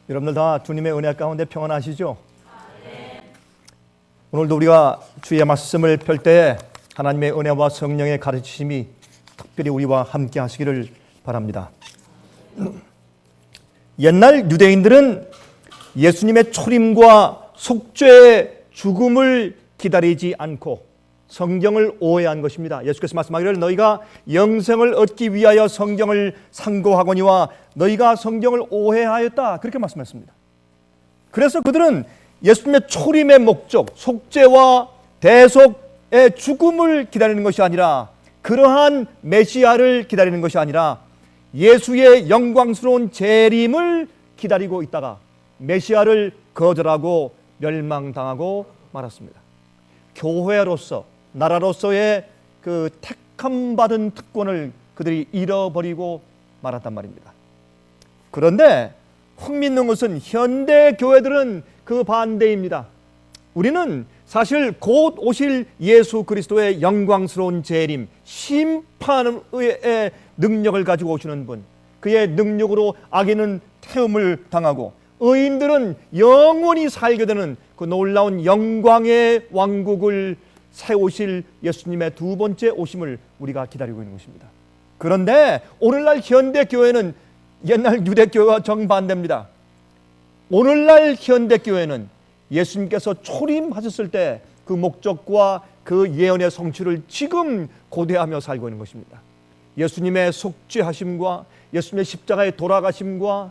여러분들 다 주님의 은혜 가운데 평안하시죠? 오늘도 우리가 주의 말씀을 펼 때에 하나님의 은혜와 성령의 가르치심이 특별히 우리와 함께 하시기를 바랍니다. 옛날 유대인들은 예수님의 초림과 속죄의 죽음을 기다리지 않고 성경을 오해한 것입니다. 예수께서 말씀하기를 너희가 영생을 얻기 위하여 성경을 상고하거니와 너희가 성경을 오해하였다, 그렇게 말씀했습니다. 그래서 그들은 예수님의 초림의 목적, 속죄와 대속의 죽음을 기다리는 것이 아니라, 그러한 메시아를 기다리는 것이 아니라 예수의 영광스러운 재림을 기다리고 있다가 메시아를 거절하고 멸망당하고 말았습니다. 교회로서, 나라로서의 그 택함받은 특권을 그들이 잃어버리고 말았단 말입니다. 그런데 흥미있는 것은 현대 교회들은 그 반대입니다. 우리는 사실 곧 오실 예수 그리스도의 영광스러운 재림, 심판의 능력을 가지고 오시는 분, 그의 능력으로 악인은 태움을 당하고 의인들은 영원히 살게 되는 그 놀라운 영광의 왕국을 세우실 예수님의 두 번째 오심을 우리가 기다리고 있는 것입니다. 그런데 오늘날 현대교회는 옛날 유대교회와 정반대입니다. 오늘날 현대교회는 예수님께서 초림하셨을 때 그 목적과 그 예언의 성취를 지금 고대하며 살고 있는 것입니다. 예수님의 속죄하심과 예수님의 십자가의 돌아가심과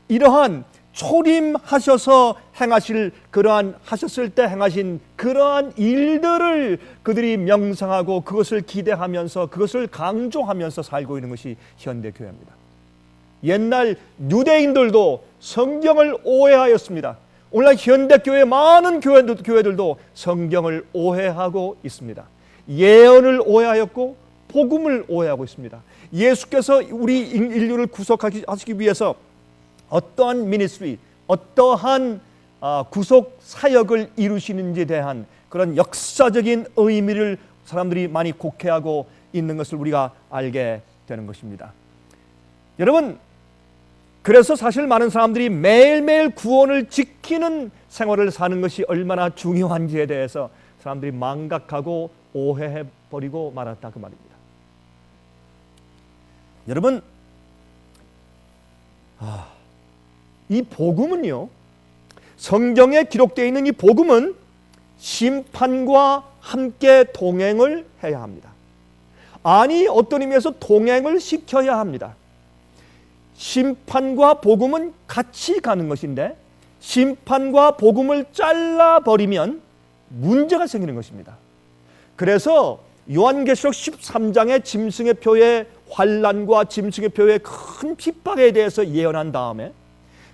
이러한 초림하셔서 행하실 그러한 하셨을 때 행하신 그러한 일들을 그들이 명상하고 그것을 기대하면서 그것을 강조하면서 살고 있는 것이 현대교회입니다. 옛날 유대인들도 성경을 오해하였습니다. 오늘날 현대교회 많은 교회들도 성경을 오해하고 있습니다. 예언을 오해하였고 복음을 오해하고 있습니다. 예수께서 우리 인류를 구속하시기 위해서 어떠한 미니스트리, 어떠한 구속 사역을 이루시는지에 대한 그런 역사적인 의미를 사람들이 많이 곡해하고 있는 것을 우리가 알게 되는 것입니다. 여러분, 그래서 사실 많은 사람들이 매일매일 구원을 지키는 생활을 사는 것이 얼마나 중요한지에 대해서 사람들이 망각하고 오해해버리고 말았다, 그 말입니다. 여러분, 이 복음은요, 성경에 기록되어 있는 이 복음은 심판과 함께 동행을 해야 합니다. 아니, 어떤 의미에서 동행을 시켜야 합니다. 심판과 복음은 같이 가는 것인데 심판과 복음을 잘라버리면 문제가 생기는 것입니다. 그래서 요한계시록 13장의 짐승의 표의 환난과 짐승의 표의 큰 핍박에 대해서 예언한 다음에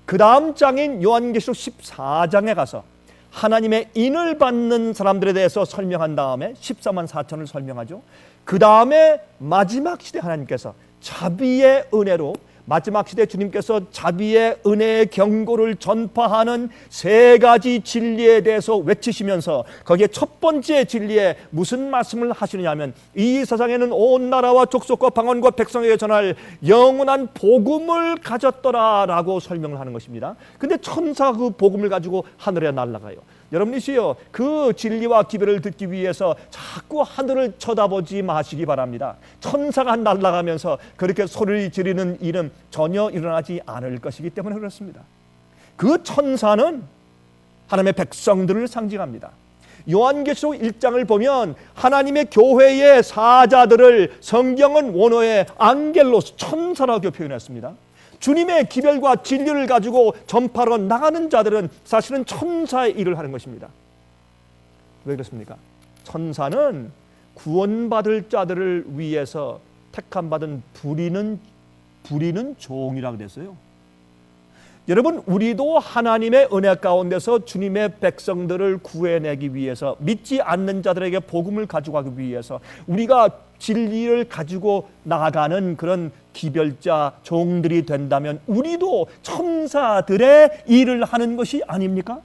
그 다음 장인 요한계시록 14장에 가서 하나님의 인을 받는 사람들에 대해서 설명한 다음에 14만 4천을 설명하죠. 그 다음에 마지막 시대 하나님께서 자비의 은혜로 마지막 시대 주님께서 자비의 은혜의 경고를 전파하는 세 가지 진리에 대해서 외치시면서 거기에 첫 번째 진리에 무슨 말씀을 하시느냐면 이 세상에는 온 나라와 족속과 방언과 백성에게 전할 영원한 복음을 가졌더라 라고 설명을 하는 것입니다. 근데 천사가 그 복음을 가지고 하늘에 날아가요. 여러분이시여, 그 진리와 기별을 듣기 위해서 자꾸 하늘을 쳐다보지 마시기 바랍니다. 천사가 날아가면서 그렇게 소리를 지르는 일은 전혀 일어나지 않을 것이기 때문에 그렇습니다. 그 천사는 하나님의 백성들을 상징합니다. 요한계시록 1장을 보면 하나님의 교회의 사자들을 성경은 원어에 안겔로스, 천사라고 표현했습니다. 주님의 기별과 진리를 가지고 전파로 나가는 자들은 사실은 천사의 일을 하는 것입니다. 왜 그렇습니까? 천사는 구원받을 자들을 위해서 택함받은 부리는 종이라고 그랬어요. 여러분, 우리도 하나님의 은혜 가운데서 주님의 백성들을 구해내기 위해서, 믿지 않는 자들에게 복음을 가져가기 위해서 우리가 진리를 가지고 나아가는 그런 기별자 종들이 된다면 우리도 천사들의 일을 하는 것이 아닙니까?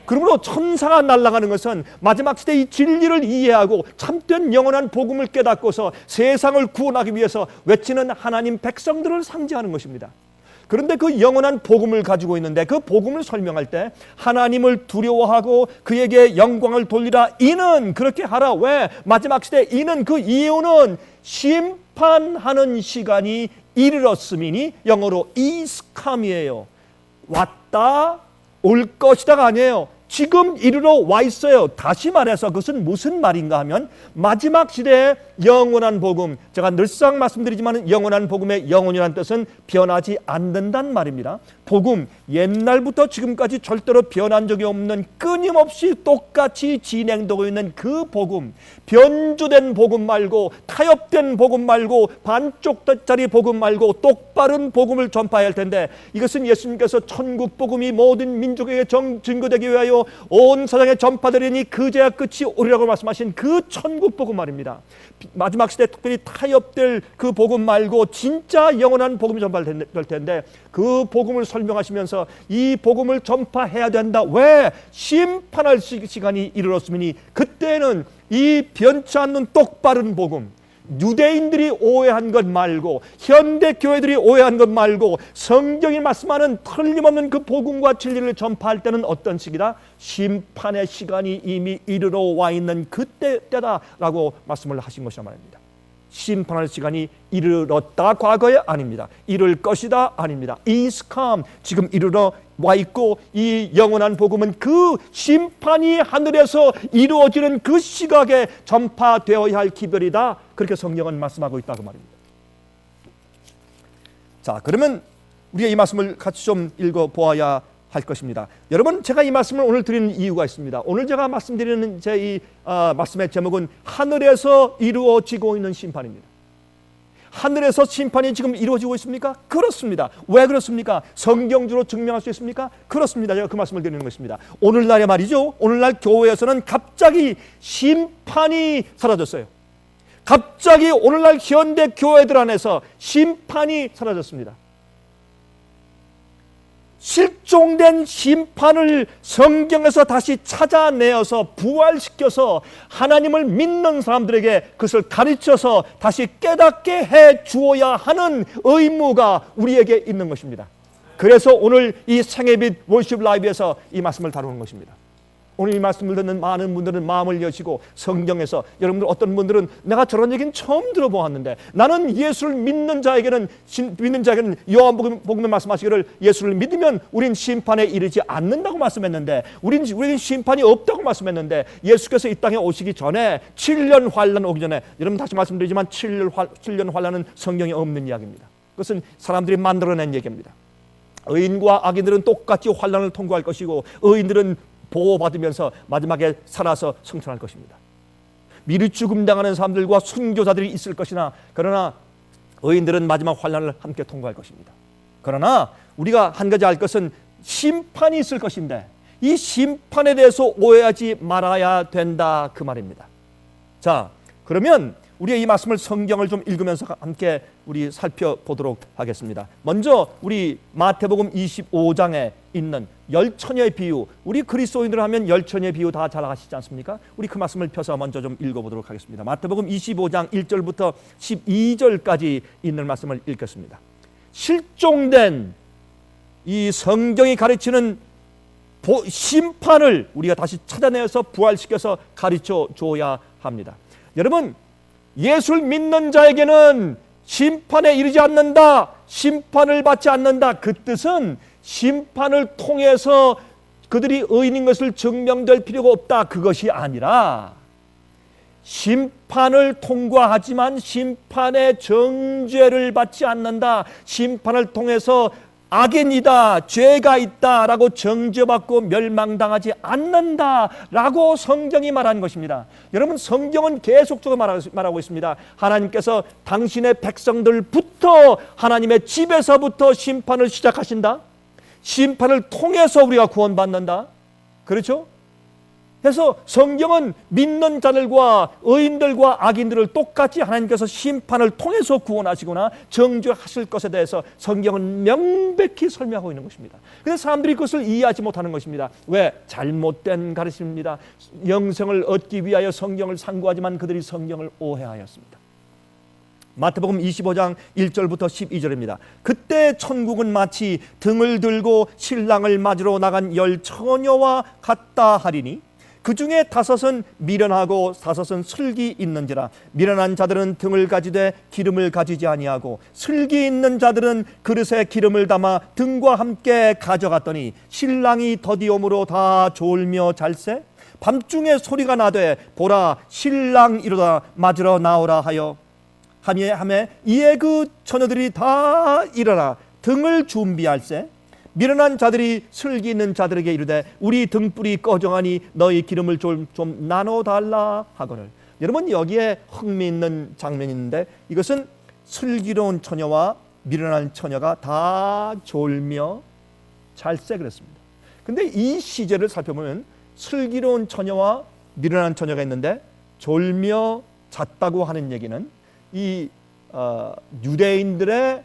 그러므로 천사가 날아가는 것은 마지막 시대 이 진리를 이해하고 참된 영원한 복음을 깨닫고서 세상을 구원하기 위해서 외치는 하나님 백성들을 상징하는 것입니다. 그런데 그 영원한 복음을 가지고 있는데 그 복음을 설명할 때 하나님을 두려워하고 그에게 영광을 돌리라. 이는 그렇게 하라. 왜? 마지막 시대 이는 그 이유는 심판하는 시간이 이르렀음이니 영어로 is come이에요. 왔다 올 것이다가 아니에요. 지금 이르러 와 있어요. 다시 말해서 그것은 무슨 말인가 하면 마지막 시대에 영원한 복음, 제가 늘상 말씀드리지만 영원한 복음의 영원이라는 뜻은 변하지 않는단 말입니다. 복음, 옛날부터 지금까지 절대로 변한 적이 없는 끊임없이 똑같이 진행되고 있는 그 복음, 변주된 복음 말고 타협된 복음 말고 반쪽짜리 복음 말고 똑바른 복음을 전파해야 할 텐데 이것은 예수님께서 천국 복음이 모든 민족에게 증거되기 위하여 온 세상에 전파되리니 그제야 끝이 오리라고 말씀하신 그 천국 복음 말입니다. 마지막 시대에 특별히 타협될 그 복음 말고 진짜 영원한 복음이 전파될 텐데 그 복음을 설명하시면서 이 복음을 전파해야 된다. 왜? 심판할 시간이 이르렀으니 그때는 이 변치 않는 똑바른 복음, 유대인들이 오해한 것 말고 현대 교회들이 오해한 것 말고 성경이 말씀하는 틀림없는 그 복음과 진리를 전파할 때는 어떤 시기다? 심판의 시간이 이미 이르러 와 있는 그때다라고 말씀을 하신 것이란 말입니다. 심판할 시간이 이르렀다 과거에 아닙니다. 이를 것이다 아닙니다. is come, 지금 이르러 와 있고 이 영원한 복음은 그 심판이 하늘에서 이루어지는 그 시각에 전파되어야 할 기별이다. 그렇게 성경은 말씀하고 있다고 말입니다. 자, 그러면 우리가 이 말씀을 같이 좀 읽어보아야 할 것입니다. 여러분, 제가 이 말씀을 오늘 드리는 이유가 있습니다. 오늘 제가 말씀드리는 제 이 말씀의 제목은 하늘에서 이루어지고 있는 심판입니다. 하늘에서 심판이 지금 이루어지고 있습니까? 그렇습니다. 왜 그렇습니까? 성경적으로 증명할 수 있습니까? 그렇습니다. 제가 그 말씀을 드리는 것입니다. 오늘날에 말이죠. 오늘날 교회에서는 갑자기 심판이 사라졌어요. 갑자기 오늘날 현대 교회들 안에서 심판이 사라졌습니다. 실종된 심판을 성경에서 다시 찾아내어서 부활시켜서 하나님을 믿는 사람들에게 그것을 가르쳐서 다시 깨닫게 해 주어야 하는 의무가 우리에게 있는 것입니다. 그래서 오늘 이 생애빛 월십 라이브에서 이 말씀을 다루는 것입니다. 오늘 이 말씀을 듣는 많은 분들은 마음을 여시고 성경에서 여러분들 어떤 분들은 내가 저런 얘기는 처음 들어보았는데 나는 예수를 믿는 자에게는 요한복음에 말씀하시기를 예수를 믿으면 우린 심판에 이르지 않는다고 말씀했는데 우린 심판이 없다고 말씀했는데 예수께서 이 땅에 오시기 전에 7년 환란 오기 전에 여러분 다시 말씀드리지만 7년 환란은 성경에 없는 이야기입니다. 그것은 사람들이 만들어낸 얘기입니다. 의인과 악인들은 똑같이 환란을 통과할 것이고 의인들은 보호받으면서 마지막에 살아서 성천할 것입니다. 미리 죽음당하는 사람들과 순교자들이 있을 것이나 그러나 의인들은 마지막 환난을 함께 통과할 것입니다. 그러나 우리가 한 가지 알 것은 심판이 있을 것인데 이 심판에 대해서 오해하지 말아야 된다 그 말입니다. 자, 그러면 우리의 이 말씀을 성경을 좀 읽으면서 함께 우리 살펴보도록 하겠습니다. 먼저 우리 마태복음 25장에 있는 열처녀의 비유, 우리 그리스도인들 하면 열처녀의 비유 다 잘 아시지 않습니까? 우리 그 말씀을 펴서 먼저 좀 읽어보도록 하겠습니다. 마태복음 25장 1절부터 12절까지 있는 말씀을 읽겠습니다. 실종된 이 성경이 가르치는 심판을 우리가 다시 찾아내서 부활시켜서 가르쳐 줘야 합니다. 여러분, 예수를 믿는 자에게는 심판에 이르지 않는다, 심판을 받지 않는다. 그 뜻은 심판을 통해서 그들이 의인인 것을 증명될 필요가 없다, 그것이 아니라 심판을 통과하지만 심판의 정죄를 받지 않는다, 심판을 통해서 악인이다, 죄가 있다라고 정죄받고 멸망당하지 않는다라고 성경이 말한 것입니다. 여러분, 성경은 계속적으로 말하고 있습니다. 하나님께서 당신의 백성들부터 하나님의 집에서부터 심판을 시작하신다. 심판을 통해서 우리가 구원받는다. 그렇죠? 그래서 성경은 믿는 자들과 의인들과 악인들을 똑같이 하나님께서 심판을 통해서 구원하시거나 정죄하실 것에 대해서 성경은 명백히 설명하고 있는 것입니다. 그래서 사람들이 그것을 이해하지 못하는 것입니다. 왜? 잘못된 가르침입니다. 영생을 얻기 위하여 성경을 상고하지만 그들이 성경을 오해하였습니다. 마태복음 25장 1절부터 12절입니다. 그때 천국은 마치 등을 들고 신랑을 맞으러 나간 10 처녀와 같다 하리니 그 중에 5은 미련하고 5은 슬기 있는지라. 미련한 자들은 등을 가지되 기름을 가지지 아니하고 슬기 있는 자들은 그릇에 기름을 담아 등과 함께 가져갔더니 신랑이 더디옴으로 다 졸며 잘세. 밤중에 소리가 나되 보라 신랑 이르다 맞으러 나오라 하며 이에 그 처녀들이 다 일어나 등을 준비할세. 미련한 자들이 슬기 있는 자들에게 이르되 우리 등불이 꺼정하니 너희 기름을 좀 나눠달라 하거늘. 여러분, 여기에 흥미있는 장면이 있는데 이것은 슬기로운 처녀와 미련한 처녀가 다 졸며 잘세 그랬습니다. 근데 이 시제를 살펴보면 슬기로운 처녀와 미련한 처녀가 있는데 졸며 잤다고 하는 얘기는 이 유대인들의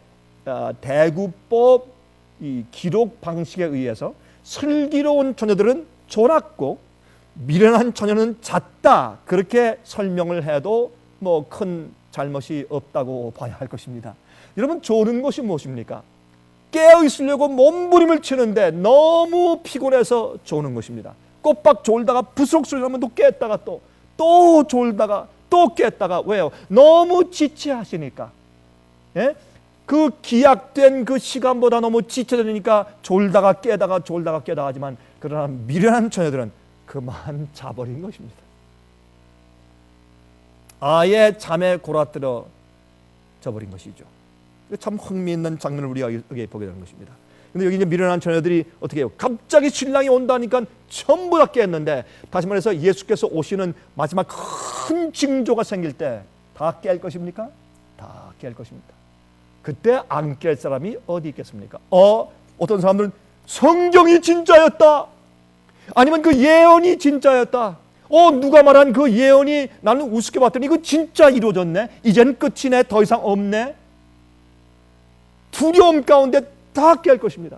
대구법 이 기록 방식에 의해서 슬기로운 처녀들은 졸았고 미련한 처녀는 잤다, 그렇게 설명을 해도 뭐 큰 잘못이 없다고 봐야 할 것입니다. 여러분, 조는 것이 무엇입니까? 깨어 있으려고 몸부림을 치는데 너무 피곤해서 조는 것입니다. 꼬박 졸다가 부스럭 소리 나면 또 깼다가 또 졸다가 또 깼다가. 왜요? 너무 지체하시니까. 예? 그 기약된 그 시간보다 너무 지체되니까 졸다가 깨다가 졸다가 깨다가 하지만, 그러나 미련한 처녀들은 그만 자버린 것입니다. 아예 잠에 골아들어 져버린 것이죠. 참 흥미있는 장면을 우리가 여기에 보게 되는 것입니다. 근데 여기 이제 미련한 처녀들이 어떻게 해요? 갑자기 신랑이 온다니까 전부 다 깼는데, 다시 말해서 예수께서 오시는 마지막 큰 징조가 생길 때 다 깰 것입니까? 다 깰 것입니다. 그때 안 깰 사람이 어디 있겠습니까? 어떤 사람들은 성경이 진짜였다, 아니면 그 예언이 진짜였다, 누가 말한 그 예언이 나는 우습게 봤더니 이거 진짜 이루어졌네, 이젠 끝이네, 더 이상 없네. 두려움 가운데 다 깰 것입니다.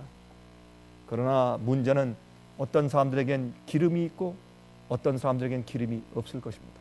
그러나 문제는 어떤 사람들에겐 기름이 있고 어떤 사람들에겐 기름이 없을 것입니다.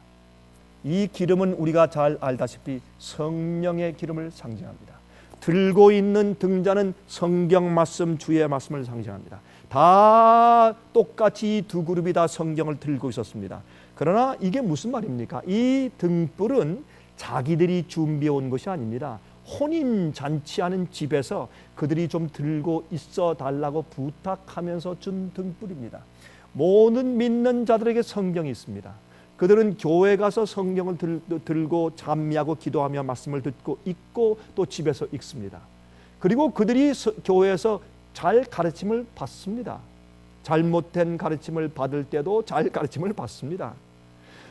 이 기름은 우리가 잘 알다시피 성령의 기름을 상징합니다. 들고 있는 등잔은 성경 말씀, 주의 말씀을 상징합니다. 다 똑같이 이 두 그룹이 다 성경을 들고 있었습니다. 그러나 이게 무슨 말입니까? 이 등불은 자기들이 준비해 온 것이 아닙니다. 혼인 잔치하는 집에서 그들이 좀 들고 있어 달라고 부탁하면서 준 등불입니다. 모든 믿는 자들에게 성경이 있습니다. 그들은 교회 가서 성경을 들고 찬미하고 기도하며 말씀을 듣고 읽고 또 집에서 읽습니다. 그리고 그들이 교회에서 잘 가르침을 받습니다. 잘못된 가르침을 받을 때도 잘 가르침을 받습니다.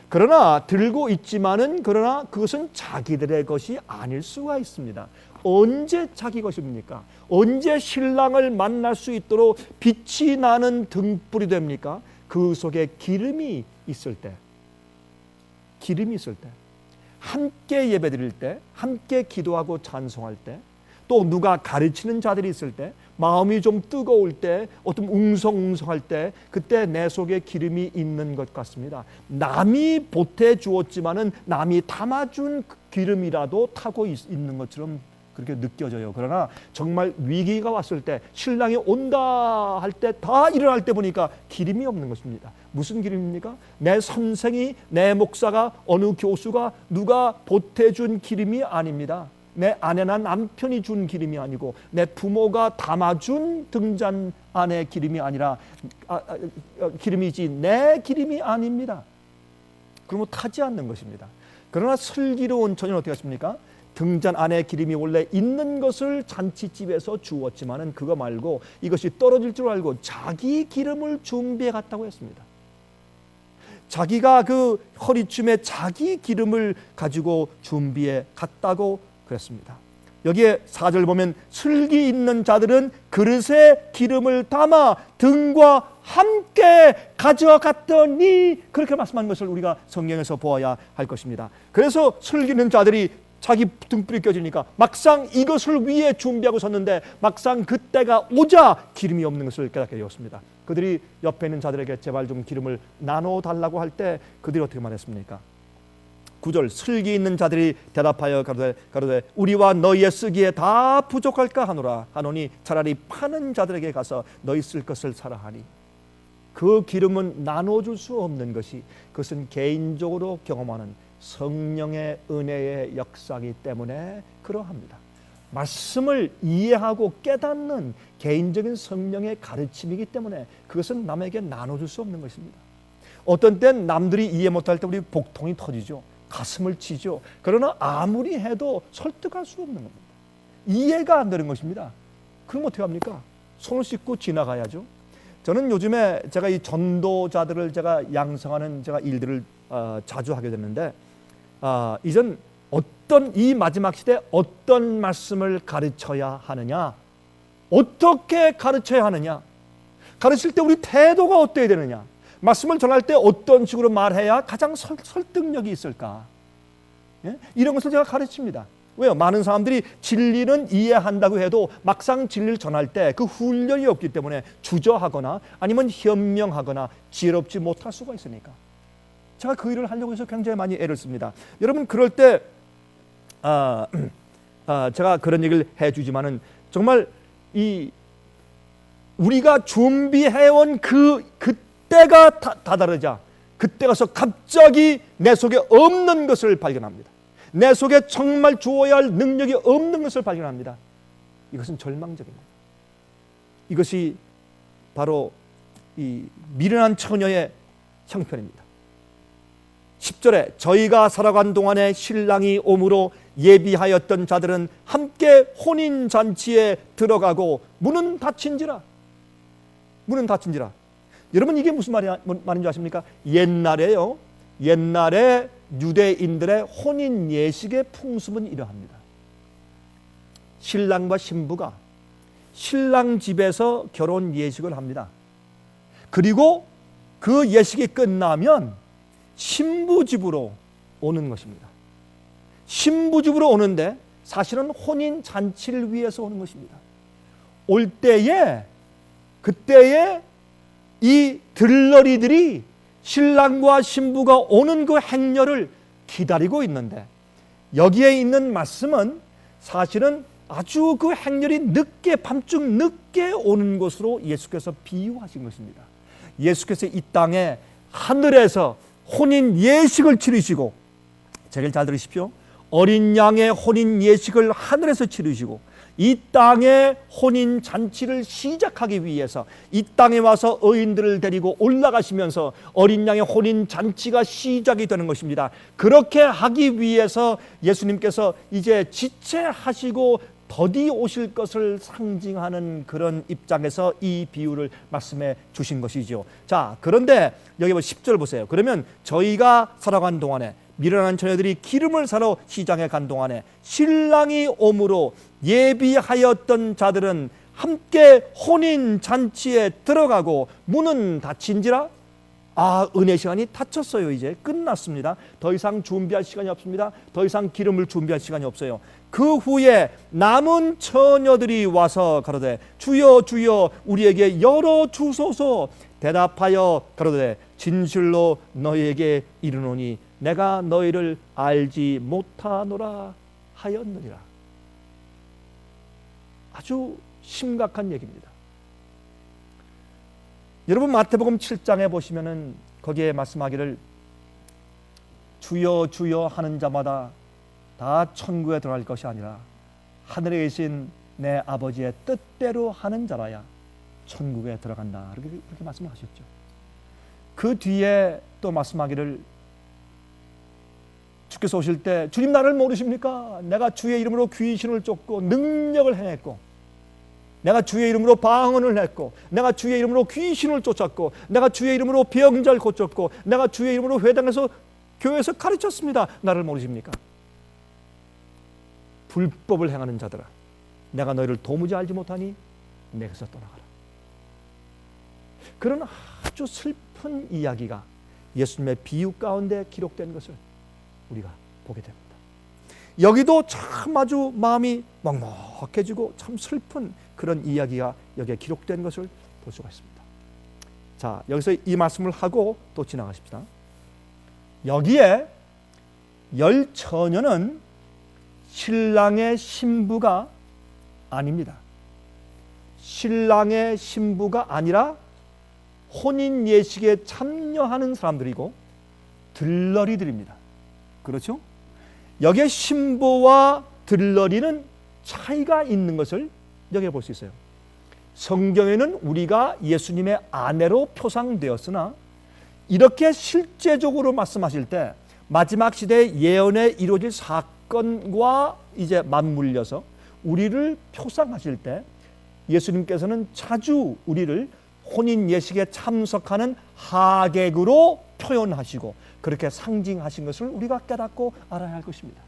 그러나 들고 있지만은, 그러나 그것은 자기들의 것이 아닐 수가 있습니다. 언제 자기 것입니까? 언제 신랑을 만날 수 있도록 빛이 나는 등불이 됩니까? 그 속에 기름이 있을 때, 기름이 있을 때, 함께 예배드릴 때, 함께 기도하고 찬송할 때, 또 누가 가르치는 자들이 있을 때, 마음이 좀 뜨거울 때, 어떤 웅성웅성할 때, 그때 내 속에 기름이 있는 것 같습니다. 남이 보태 주었지만은 남이 담아준 기름이라도 타고 있는 것처럼 그렇게 느껴져요. 그러나 정말 위기가 왔을 때, 신랑이 온다 할 때, 다 일어날 때 보니까 기름이 없는 것입니다. 무슨 기름입니까? 내 선생이, 내 목사가, 어느 교수가 누가 보태준 기름이 아닙니다. 내 아내나 남편이 준 기름이 아니고 내 부모가 담아준 등잔 안에 기름이 아니라 기름이지 내 기름이 아닙니다. 그러면 타지 않는 것입니다. 그러나 슬기로운 처녀는 어떻게 하십니까? 등잔 안에 기름이 원래 있는 것을 잔치집에서 주었지만은 그거 말고 이것이 떨어질 줄 알고 자기 기름을 준비해 갔다고 했습니다. 자기가 그 허리춤에 자기 기름을 가지고 준비해 갔다고 그랬습니다. 여기에 4절 보면 슬기 있는 자들은 그릇에 기름을 담아 등과 함께 가져갔더니, 그렇게 말씀한 것을 우리가 성경에서 보아야 할 것입니다. 그래서 슬기 있는 자들이 자기 등불이 껴지니까 막상 이것을 위해 준비하고 섰는데 막상 그때가 오자 기름이 없는 것을 깨닫게 되었습니다. 그들이 옆에 있는 자들에게 제발 좀 기름을 나눠달라고 할 때 그들이 어떻게 말했습니까? 9절 슬기 있는 자들이 대답하여 가로되 우리와 너희의 쓰기에 다 부족할까 하노라 하노니 차라리 파는 자들에게 가서 너희 쓸 것을 사라 하니 그 기름은 나눠줄 수 없는 것이 그것은 개인적으로 경험하는 성령의 은혜의 역사이기 때문에 그러합니다. 말씀을 이해하고 깨닫는 개인적인 성령의 가르침이기 때문에 그것은 남에게 나눠줄 수 없는 것입니다. 어떤 땐 남들이 이해 못할 때 우리 복통이 터지죠. 가슴을 치죠. 그러나 아무리 해도 설득할 수 없는 겁니다. 이해가 안 되는 것입니다. 그럼 어떻게 합니까? 손을 씻고 지나가야죠. 저는 요즘에 제가 이 전도자들을 제가 양성하는 제가 일들을 자주 하게 됐는데 이전 어떤 이 마지막 시대에 어떤 말씀을 가르쳐야 하느냐, 어떻게 가르쳐야 하느냐, 가르칠 때 우리 태도가 어때야 되느냐, 말씀을 전할 때 어떤 식으로 말해야 가장 설득력이 있을까, 예? 이런 것을 제가 가르칩니다. 왜요? 많은 사람들이 진리는 이해한다고 해도 막상 진리를 전할 때 그 훈련이 없기 때문에 주저하거나 아니면 현명하거나 지혜롭지 못할 수가 있으니까 제가 그 일을 하려고 해서 굉장히 많이 애를 씁니다. 여러분 그럴 때 제가 그런 얘기를 해주지만은 정말 이 우리가 준비해온 그때가 다다르자 그때 가서 갑자기 내 속에 없는 것을 발견합니다. 내 속에 정말 주어야 할 능력이 없는 것을 발견합니다. 이것은 절망적입니다. 이것이 바로 이 미련한 처녀의 형편입니다. 10절에 저희가 살아간 동안에 신랑이 오므로 예비하였던 자들은 함께 혼인잔치에 들어가고 문은 닫힌지라. 문은 닫힌지라. 여러분 이게 무슨 말인지 아십니까? 옛날에 유대인들의 혼인 예식의 풍습은 이러합니다. 신랑과 신부가 신랑 집에서 결혼 예식을 합니다. 그리고 그 예식이 끝나면 신부 집으로 오는 것입니다. 신부 집으로 오는데 사실은 혼인 잔치를 위해서 오는 것입니다. 올 때에 그때에 이 들러리들이 신랑과 신부가 오는 그 행렬을 기다리고 있는데 여기에 있는 말씀은 사실은 아주 그 행렬이 늦게 밤중 늦게 오는 것으로 예수께서 비유하신 것입니다. 예수께서 이 땅에 하늘에서 혼인 예식을 치르시고 제일 잘 들으십시오. 어린 양의 혼인 예식을 하늘에서 치르시고 이 땅의 혼인 잔치를 시작하기 위해서 이 땅에 와서 의인들을 데리고 올라가시면서 어린 양의 혼인 잔치가 시작이 되는 것입니다. 그렇게 하기 위해서 예수님께서 이제 지체하시고 더디 오실 것을 상징하는 그런 입장에서 이 비유를 말씀해 주신 것이죠. 자, 그런데 여기 10절 보세요. 그러면 저희가 살아간 동안에 미련한 처녀들이 기름을 사러 시장에 간 동안에 신랑이 오므로 예비하였던 자들은 함께 혼인 잔치에 들어가고 문은 닫힌지라. 은혜 시간이 닫혔어요. 이제 끝났습니다. 더 이상 준비할 시간이 없습니다. 더 이상 기름을 준비할 시간이 없어요. 그 후에 남은 처녀들이 와서 가로되 주여 주여 우리에게 열어주소서. 대답하여 가로되 진실로 너희에게 이르노니 내가 너희를 알지 못하노라 하였느니라. 아주 심각한 얘기입니다. 여러분 마태복음 7장에 보시면은 거기에 말씀하기를 주여 주여 하는 자마다 다 천국에 들어갈 것이 아니라 하늘에 계신 내 아버지의 뜻대로 하는 자라야 천국에 들어간다. 그렇게 말씀을 하셨죠. 그 뒤에 또 말씀하기를 주께서 오실 때 주님 나를 모르십니까? 내가 주의 이름으로 귀신을 쫓고 능력을 행했고 내가 주의 이름으로 방언을 했고 내가 주의 이름으로 귀신을 쫓았고 내가 주의 이름으로 병자를 고쳤고 내가 주의 이름으로 회당에서 교회에서 가르쳤습니다. 나를 모르십니까? 불법을 행하는 자들아 내가 너희를 도무지 알지 못하니 내게서 떠나가라. 그런 아주 슬픈 이야기가 예수님의 비유 가운데 기록된 것을 우리가 보게 됩니다. 여기도 참 아주 마음이 먹먹해지고 참 슬픈 그런 이야기가 여기에 기록된 것을 볼 수가 있습니다. 자, 여기서 이 말씀을 하고 또 지나가십시다. 여기에 열 처녀는 신랑의 신부가 아닙니다. 신랑의 신부가 아니라 혼인 예식에 참여하는 사람들이고 들러리들입니다. 그렇죠? 여기에 신부와 들러리는 차이가 있는 것을 여기에 볼 수 있어요. 성경에는 우리가 예수님의 아내로 표상되었으나 이렇게 실제적으로 말씀하실 때 마지막 시대의 예언에 이루어질 사건과 이제 맞물려서 우리를 표상하실 때 예수님께서는 자주 우리를 혼인 예식에 참석하는 하객으로 표현하시고 그렇게 상징하신 것을 우리가 깨닫고 알아야 할 것입니다.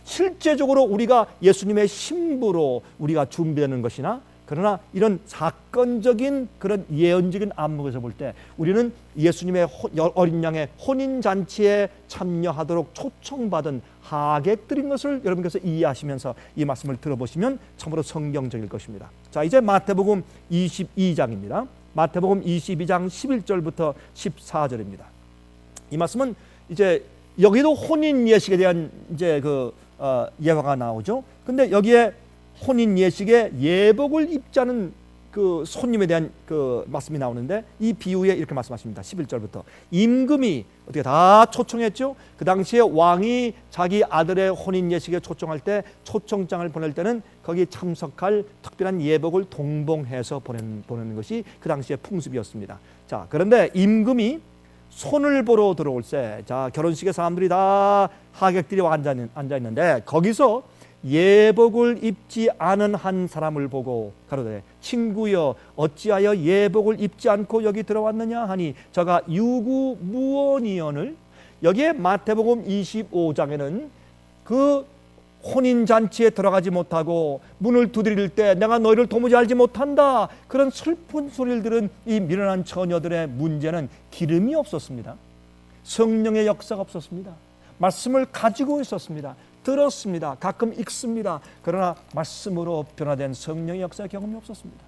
실제적으로 우리가 예수님의 신부로 우리가 준비되는 것이나 그러나 이런 사건적인 그런 예언적인 안목에서 볼 때 우리는 예수님의 어린 양의 혼인잔치에 참여하도록 초청받은 하객들인 것을 여러분께서 이해하시면서 이 말씀을 들어보시면 참으로 성경적일 것입니다. 자, 이제 마태복음 22장입니다. 마태복음 22장 11절부터 14절입니다. 이 말씀은 이제 여기도 혼인 예식에 대한 이제 예화가 나오죠. 근데 여기에 혼인 예식에 예복을 입지 않은 그 손님에 대한 그 말씀이 나오는데 이 비유에 이렇게 말씀하십니다. 11절부터 임금이 어떻게 다 초청했죠. 그 당시에 왕이 자기 아들의 혼인 예식에 초청할 때 초청장을 보낼 때는 거기 참석할 특별한 예복을 동봉해서 보내는 것이 그 당시의 풍습이었습니다. 자, 그런데 임금이 손을 보러 들어올 때, 자, 결혼식에 사람들이 다 하객들이 앉아 있는데 거기서 예복을 입지 않은 한 사람을 보고 가로되 친구여 어찌하여 예복을 입지 않고 여기 들어왔느냐 하니 저가 유구무원이언을. 여기에 마태복음 25장에는 그 혼인잔치에 들어가지 못하고 문을 두드릴 때 내가 너희를 도무지 알지 못한다 그런 슬픈 소리를 들은 이 미련한 처녀들의 문제는 기름이 없었습니다. 성령의 역사가 없었습니다. 말씀을 가지고 있었습니다. 들었습니다. 가끔 읽습니다. 그러나 말씀으로 변화된 성령의 역사 경험이 없었습니다.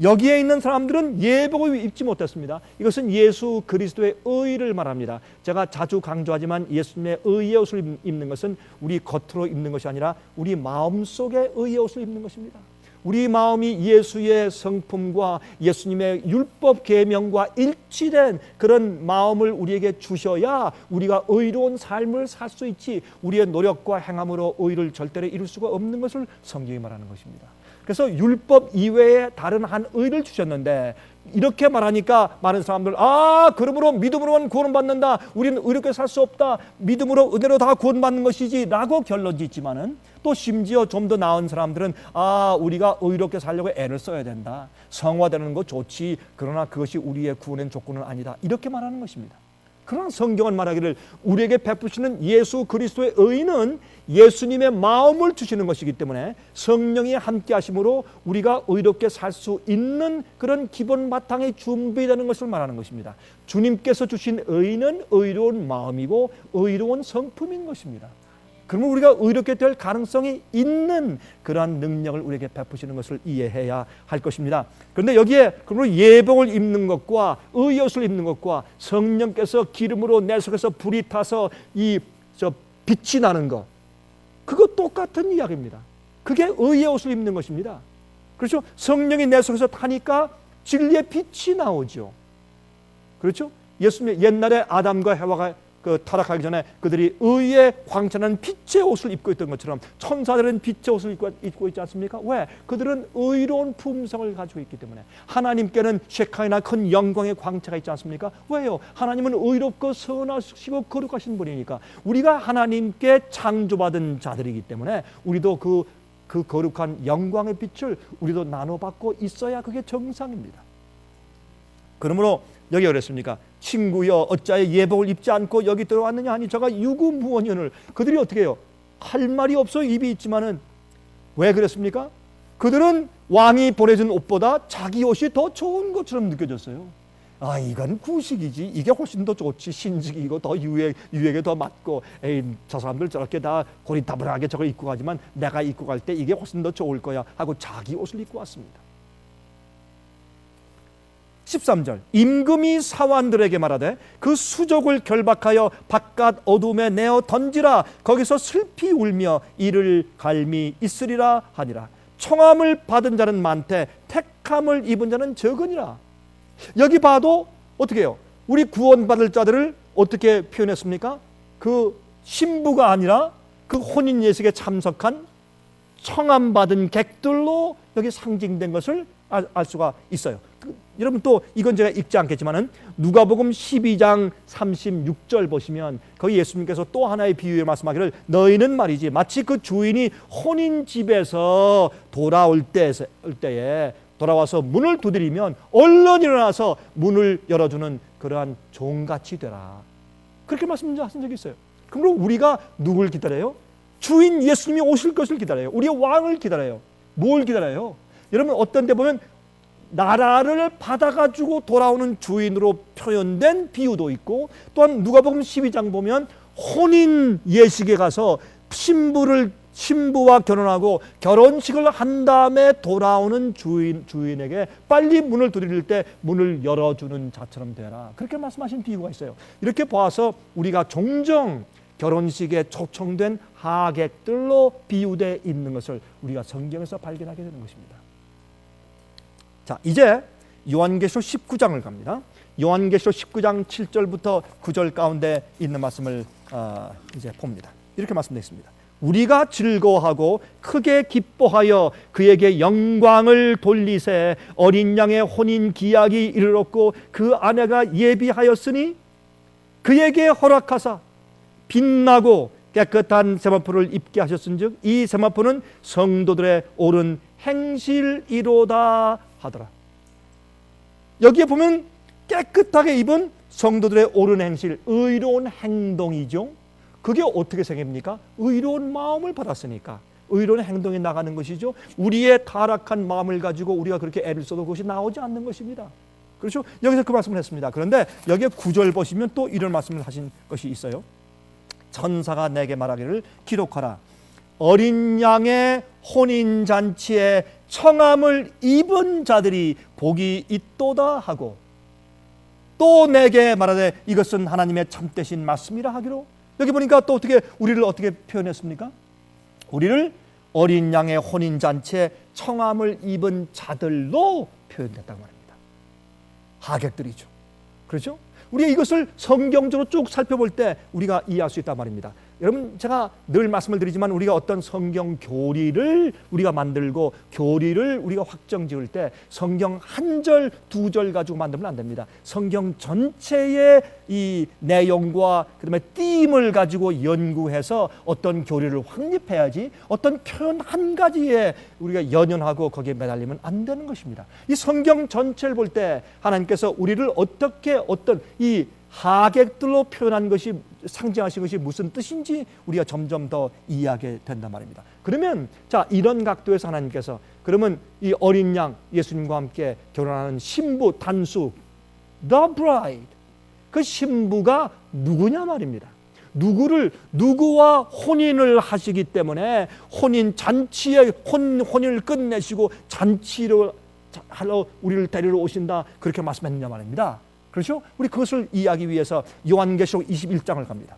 여기에 있는 사람들은 예복을 입지 못했습니다. 이것은 예수 그리스도의 의를 말합니다. 제가 자주 강조하지만 예수님의 의의 옷을 입는 것은 우리 겉으로 입는 것이 아니라 우리 마음속에 의의 옷을 입는 것입니다. 우리 마음이 예수의 성품과 예수님의 율법 계명과 일치된 그런 마음을 우리에게 주셔야 우리가 의로운 삶을 살 수 있지 우리의 노력과 행함으로 의를 절대로 이룰 수가 없는 것을 성경이 말하는 것입니다. 그래서 율법 이외에 다른 한 의를 주셨는데 이렇게 말하니까 많은 사람들 그러므로 믿음으로만 구원받는다. 우리는 의롭게 살 수 없다. 믿음으로 은혜로 다 구원받는 것이지 라고 결론 짓지만은 또 심지어 좀 더 나은 사람들은 우리가 의롭게 살려고 애를 써야 된다. 성화되는 거 좋지. 그러나 그것이 우리의 구원의 조건은 아니다. 이렇게 말하는 것입니다. 그러나 성경은 말하기를 우리에게 베푸시는 예수 그리스도의 의는 예수님의 마음을 주시는 것이기 때문에 성령이 함께 하심으로 우리가 의롭게 살 수 있는 그런 기본 바탕이 준비되는 것을 말하는 것입니다. 주님께서 주신 의는 의로운 마음이고 의로운 성품인 것입니다. 그러면 우리가 의롭게 될 가능성이 있는 그러한 능력을 우리에게 베푸시는 것을 이해해야 할 것입니다. 그런데 여기에 그러므로 예복을 입는 것과 의의 옷을 입는 것과 성령께서 기름으로 내 속에서 불이 타서 빛이 나는 것, 그거 똑같은 이야기입니다. 그게 의의 옷을 입는 것입니다. 그렇죠? 성령이 내 속에서 타니까 진리의 빛이 나오죠. 그렇죠? 예수님 옛날에 아담과 해와가 타락하기 전에 그들이 의의 광채나는 빛의 옷을 입고 있던 것처럼 천사들은 빛의 옷을 입고 있지 않습니까? 왜? 그들은 의로운 품성을 가지고 있기 때문에. 하나님께는 셰카이나 큰 영광의 광채가 있지 않습니까? 왜요? 하나님은 의롭고 선하시고 거룩하신 분이니까. 우리가 하나님께 창조받은 자들이기 때문에 우리도 그 거룩한 영광의 빛을 우리도 나눠받고 있어야 그게 정상입니다. 그러므로 여기 그랬습니까? 친구여 어찌하여 예복을 입지 않고 여기 들어왔느냐 하니 저가 유구무원이언을. 그들이 어떻게 해요? 할 말이 없어 입이 있지만은 왜 그랬습니까? 그들은 왕이 보내준 옷보다 자기 옷이 더 좋은 것처럼 느껴졌어요. 이건 구식이지. 이게 훨씬 더 좋지. 신식이고 더 유행에 더 맞고 저 사람들 저렇게 다 고리타분하게 저걸 입고 가지만 내가 입고 갈 때 이게 훨씬 더 좋을 거야 하고 자기 옷을 입고 왔습니다. 13절 임금이 사환들에게 말하되 그 수족을 결박하여 바깥 어둠에 내어 던지라. 거기서 슬피 울며 이를 갈미 있으리라 하니라. 청함을 받은 자는 많되 택함을 입은 자는 적으니라. 여기 봐도 어떻게 해요? 우리 구원받을 자들을 어떻게 표현했습니까? 그 신부가 아니라 그 혼인 예식에 참석한 청함받은 객들로 여기 상징된 것을 알 수가 있어요. 여러분 또 이건 제가 읽지 않겠지만은 누가복음 12장 36절 보시면 거기 예수님께서 또 하나의 비유에 말씀하기를 너희는 말이지 마치 그 주인이 혼인 집에서 돌아올 때에 돌아와서 문을 두드리면 얼른 일어나서 문을 열어주는 그러한 종같이 되라. 그렇게 말씀하신 적이 있어요. 그럼 우리가 누굴 기다려요? 주인 예수님이 오실 것을 기다려요. 우리의 왕을 기다려요. 뭘 기다려요? 여러분 어떤 데 보면 나라를 받아가지고 돌아오는 주인으로 표현된 비유도 있고, 또한 누가복음 12장 보면 혼인 예식에 가서 신부와 결혼하고 결혼식을 한 다음에 돌아오는 주인에게 빨리 문을 두드릴 때 문을 열어주는 자처럼 되라. 그렇게 말씀하신 비유가 있어요. 이렇게 봐서 우리가 종종 결혼식에 초청된 하객들로 비유되어 있는 것을 우리가 성경에서 발견하게 되는 것입니다. 자, 이제 요한계시록 19장을 갑니다. 요한계시록 19장 7절부터 9절 가운데 있는 말씀을 이제 봅니다. 이렇게 말씀되어 있습니다. 우리가 즐거워하고 크게 기뻐하여 그에게 영광을 돌리세. 어린 양의 혼인 기약이 이르렀고 그 아내가 예비하였으니 그에게 허락하사 빛나고 깨끗한 세마포를 입게 하셨은즉 이 세마포는 성도들의 옳은 행실이로다 하더라. 여기에 보면 깨끗하게 입은 성도들의 옳은 행실, 의로운 행동이죠. 그게 어떻게 생깁니까? 의로운 마음을 받았으니까 의로운 행동이 나가는 것이죠. 우리의 타락한 마음을 가지고 우리가 그렇게 애를 써도 그것이 나오지 않는 것입니다. 그렇죠? 여기서 그 말씀을 했습니다. 그런데 여기에 9절 보시면 또 이런 말씀을 하신 것이 있어요. 천사가 내게 말하기를 기록하라. 어린 양의 혼인잔치에 청함을 입은 자들이 복이 있도다 하고, 또 내게 말하되 이것은 하나님의 참되신 말씀이라 하기로. 여기 보니까 또 우리를 어떻게 표현했습니까? 우리를 어린 양의 혼인잔치에 청함을 입은 자들로 표현됐다고 말입니다. 하객들이죠. 그렇죠? 우리가 이것을 성경적으로 쭉 살펴볼 때 우리가 이해할 수 있단 말입니다. 여러분 제가 늘 말씀을 드리지만 우리가 어떤 성경 교리를 우리가 만들고 교리를 우리가 확정 지을 때 성경 한 절, 두 절 가지고 만들면 안 됩니다. 성경 전체의 이 내용과 그다음에 띠임을 가지고 연구해서 어떤 교리를 확립해야지 어떤 표현 한 가지에 우리가 연연하고 거기에 매달리면 안 되는 것입니다. 이 성경 전체를 볼 때 하나님께서 우리를 어떻게 어떤 이 하객들로 표현한 것이 상징하신 것이 무슨 뜻인지 우리가 점점 더 이해하게 된단 말입니다. 그러면 자, 이런 각도에서 하나님께서 그러면 이 어린 양 예수님과 함께 결혼하는 신부 단수 the bride, 그 신부가 누구냐 말입니다. 누구와 혼인을 하시기 때문에 혼인 잔치에 혼인을 끝내시고 잔치를 하러 우리를 데리러 오신다, 그렇게 말씀했느냐 말입니다. 그렇죠? 우리 그것을 이해하기 위해서 요한계시록 21장을 갑니다.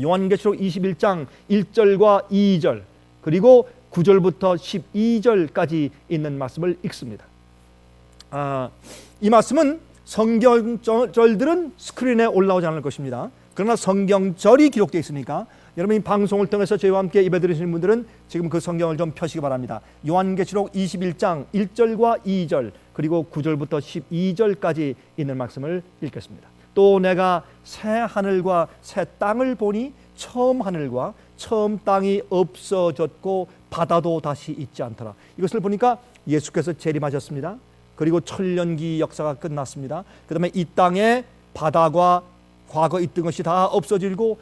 요한계시록 21장 1절과 2절 그리고 9절부터 12절까지 있는 말씀을 읽습니다. 이 말씀은 성경절들은 스크린에 올라오지 않을 것입니다. 그러나 성경절이 기록되어 있으니까 여러분 이 방송을 통해서 저희와 함께 예배드리시는 분들은 지금 그 성경을 좀 펴시기 바랍니다. 요한계시록 21장 1절과 2절 그리고 9절부터 12절까지 있는 말씀을 읽겠습니다. 또 내가 새 하늘과 새 땅을 보니 처음 하늘과 처음 땅이 없어졌고 바다도 다시 있지 않더라. 이것을 보니까 예수께서 재림하셨습니다. 그리고 천년기 역사가 끝났습니다. 그 다음에 이 땅에 바다가 과거 있던 것이 다 없어지고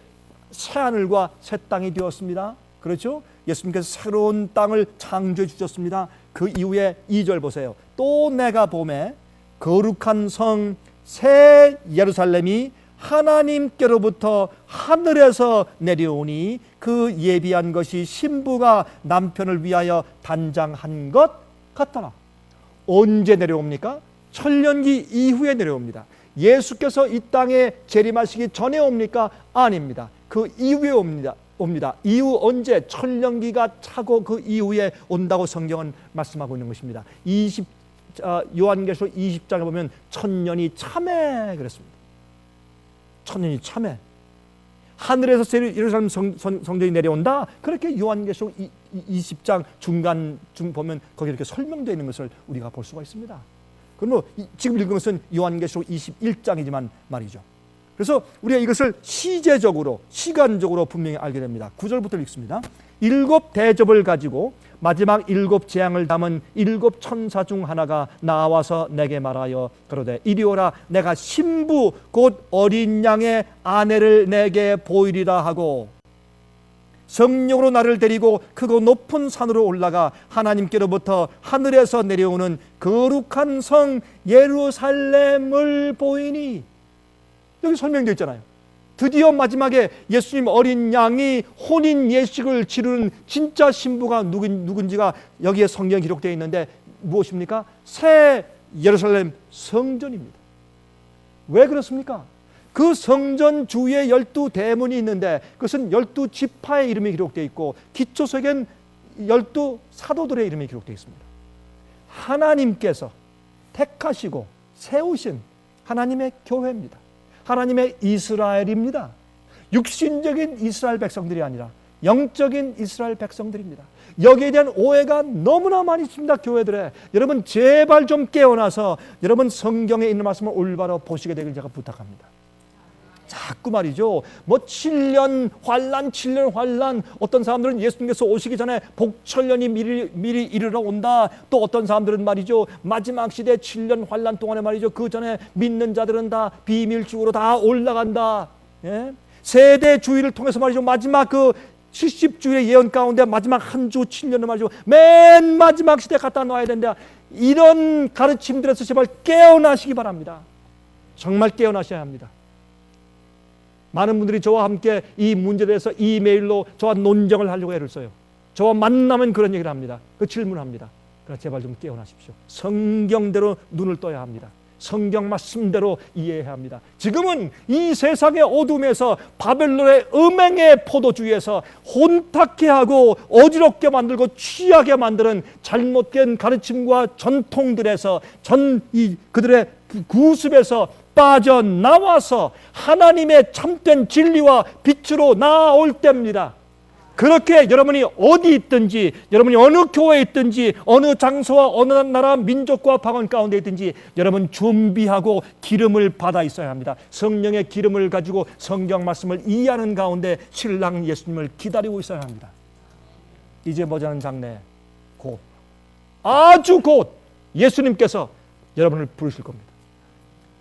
새 하늘과 새 땅이 되었습니다. 그렇죠? 예수님께서 새로운 땅을 창조해 주셨습니다. 그 이후에 2절 보세요. 또 내가 보매 거룩한 성 새 예루살렘이 하나님께로부터 하늘에서 내려오니 그 예비한 것이 신부가 남편을 위하여 단장한 것 같더라. 언제 내려옵니까? 천년기 이후에 내려옵니다. 예수께서 이 땅에 재림하시기 전에 옵니까? 아닙니다. 그 이후에 옵니다. 이후 언제? 천년기가 차고 그 이후에 온다고 성경은 말씀하고 있는 것입니다. 요한계시록 20장에 보면 천년이 참에 그랬습니다. 천년이 참에. 하늘에서 예루살렘 성전이 내려온다. 그렇게 요한계시록 20장 중간쯤 보면 거기 이렇게 설명되어 있는 것을 우리가 볼 수가 있습니다. 그럼 지금 읽은 것은 요한계시록 21장이지만 말이죠. 그래서 우리가 이것을 시제적으로 시간적으로 분명히 알게 됩니다. 9절부터 읽습니다. 7 대접을 가지고 마지막 7 재앙을 담은 7 천사 중 하나가 나와서 내게 말하여 그러되 이리 오라, 내가 신부 곧 어린 양의 아내를 내게 보이리라 하고 성령으로 나를 데리고 크고 높은 산으로 올라가 하나님께로부터 하늘에서 내려오는 거룩한 성 예루살렘을 보이니. 여기 설명되어 있잖아요. 드디어 마지막에 예수님 어린 양이 혼인 예식을 치르는 진짜 신부가 누군지가 여기에 성경에 기록되어 있는데 무엇입니까? 새 예루살렘 성전입니다. 왜 그렇습니까? 그 성전 주위에 12대문이 있는데 그것은 12지파의 이름이 기록되어 있고 기초석엔 12사도들의 이름이 기록되어 있습니다. 하나님께서 택하시고 세우신 하나님의 교회입니다. 하나님의 이스라엘입니다. 육신적인 이스라엘 백성들이 아니라 영적인 이스라엘 백성들입니다. 여기에 대한 오해가 너무나 많이 있습니다. 교회들에. 여러분 제발 좀 깨어나서 여러분 성경에 있는 말씀을 올바로 보시게 되길 제가 부탁합니다. 자꾸 말이죠. 뭐 7년 환란, 7년 환란. 어떤 사람들은 예수님께서 오시기 전에 복천년이 미리 이르러 온다. 또 어떤 사람들은 말이죠. 마지막 시대 7년 환란 동안에 말이죠. 그 전에 믿는 자들은 다 비밀중으로 다 올라간다. 예? 세대 주의를 통해서 말이죠. 마지막 그 70주의 예언 가운데 마지막 한 주 7년을 말이죠. 맨 마지막 시대에 갖다 놔야 된다. 이런 가르침들에서 제발 깨어나시기 바랍니다. 정말 깨어나셔야 합니다. 많은 분들이 저와 함께 이 문제에 대해서 이메일로 저와 논쟁을 하려고 애를 써요. 저와 만나면 그런 얘기를 합니다. 그 질문을 합니다. 그러나 제발 좀 깨어나십시오. 성경대로 눈을 떠야 합니다. 성경 말씀대로 이해해야 합니다. 지금은 이 세상의 어둠에서 바벨론의 음행의 포도주의에서 혼탁해 하고 어지럽게 만들고 취하게 만드는 잘못된 가르침과 전통들에서 그들의 구습에서 빠져나와서 하나님의 참된 진리와 빛으로 나아올 때입니다. 그렇게 여러분이 어디 있든지, 여러분이 어느 교회에 있든지, 어느 장소와 어느 나라 민족과 방언 가운데 있든지 여러분 준비하고 기름을 받아 있어야 합니다. 성령의 기름을 가지고 성경 말씀을 이해하는 가운데 신랑 예수님을 기다리고 있어야 합니다. 이제 머지않은 장래 곧, 아주 곧 예수님께서 여러분을 부르실 겁니다.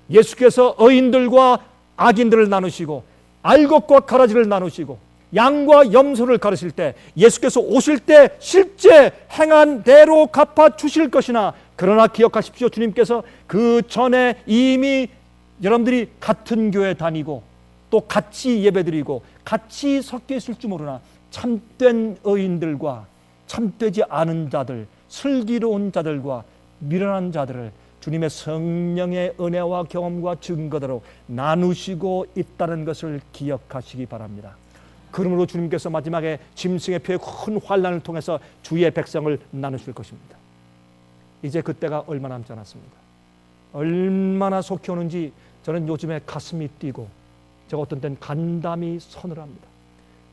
예수께서 어인들과 악인들을 나누시고 알곡과 가라지를 나누시고 양과 염소를 가르실 때 예수께서 오실 때 실제 행한 대로 갚아 주실 것이나, 그러나 기억하십시오. 주님께서 그 전에 이미 여러분들이 같은 교회 다니고 또 같이 예배드리고 같이 섞여 있을 줄 모르나 참된 의인들과 참되지 않은 자들, 슬기로운 자들과 미련한 자들을 주님의 성령의 은혜와 경험과 증거대로 나누시고 있다는 것을 기억하시기 바랍니다. 그러므로 주님께서 마지막에 짐승의 표의 큰 환란을 통해서 주의 백성을 나누실 것입니다. 이제 그때가 얼마 남지 않았습니다. 얼마나 속히 오는지 저는 요즘에 가슴이 뛰고 제가 어떤 때는 간담이 서늘합니다.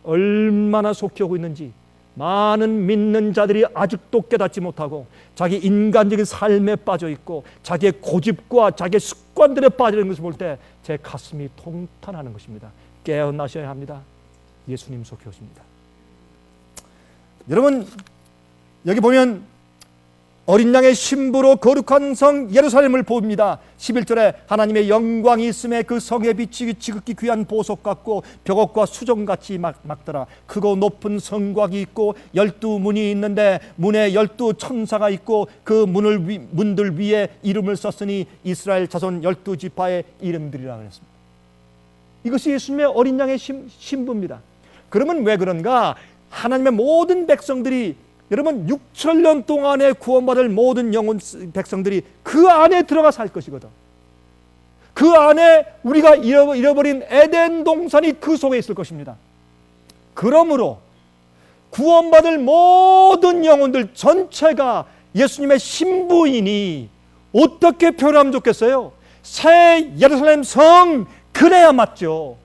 얼마나 속히 오고 있는지 많은 믿는 자들이 아직도 깨닫지 못하고 자기 인간적인 삶에 빠져 있고 자기의 고집과 자기의 습관들에 빠져 있는 것을 볼 때 제 가슴이 통탄하는 것입니다. 깨어나셔야 합니다. 예수님 속히 오십니다. 여러분 여기 보면 어린 양의 신부로 거룩한 성 예루살렘을 봅니다. 11절에 하나님의 영광이 있음에 그 성의 빛이 지극히 귀한 보석 같고 벽옥과 수정같이 막더라. 크고 높은 성곽이 있고 12문이 있는데 문에 12천사가 있고 그 문들 위에 이름을 썼으니 이스라엘 자손 12지파의 이름들이라 그랬습니다. 이것이 예수님의 어린 양의 신부입니다. 그러면 왜 그런가? 하나님의 모든 백성들이 여러분 6천년 동안에 구원받을 모든 영혼 백성들이 그 안에 들어가 살 것이거든. 그 안에 우리가 잃어버린 에덴 동산이 그 속에 있을 것입니다. 그러므로 구원받을 모든 영혼들 전체가 예수님의 신부이니 어떻게 표현하면 좋겠어요? 새 예루살렘 성, 그래야 맞죠.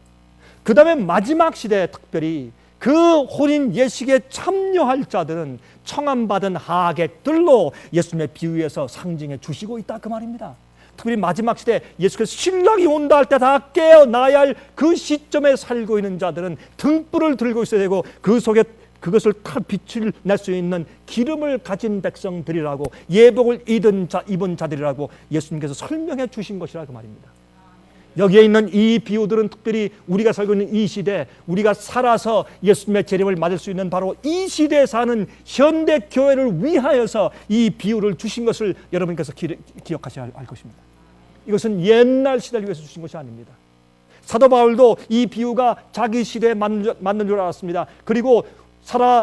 그 다음에 마지막 시대에 특별히 그 혼인 예식에 참여할 자들은 청함받은 하객들로 예수님의 비유에서 상징해 주시고 있다, 그 말입니다. 특별히 마지막 시대 예수께서 신랑이 온다 할 때 다 깨어나야 할 그 시점에 살고 있는 자들은 등불을 들고 있어야 되고 그 속에 그것을 타 빛을 낼 수 있는 기름을 가진 백성들이라고, 예복을 입은 자들이라고 예수님께서 설명해 주신 것이라 그 말입니다. 여기에 있는 이 비유들은 특별히 우리가 살고 있는 이 시대, 우리가 살아서 예수님의 재림을 맞을 수 있는 바로 이 시대에 사는 현대 교회를 위하여서 이 비유를 주신 것을 여러분께서 기억하셔야 할 것입니다. 이것은 옛날 시대를 위해서 주신 것이 아닙니다. 사도 바울도 이 비유가 자기 시대에 맞는 줄 알았습니다. 그리고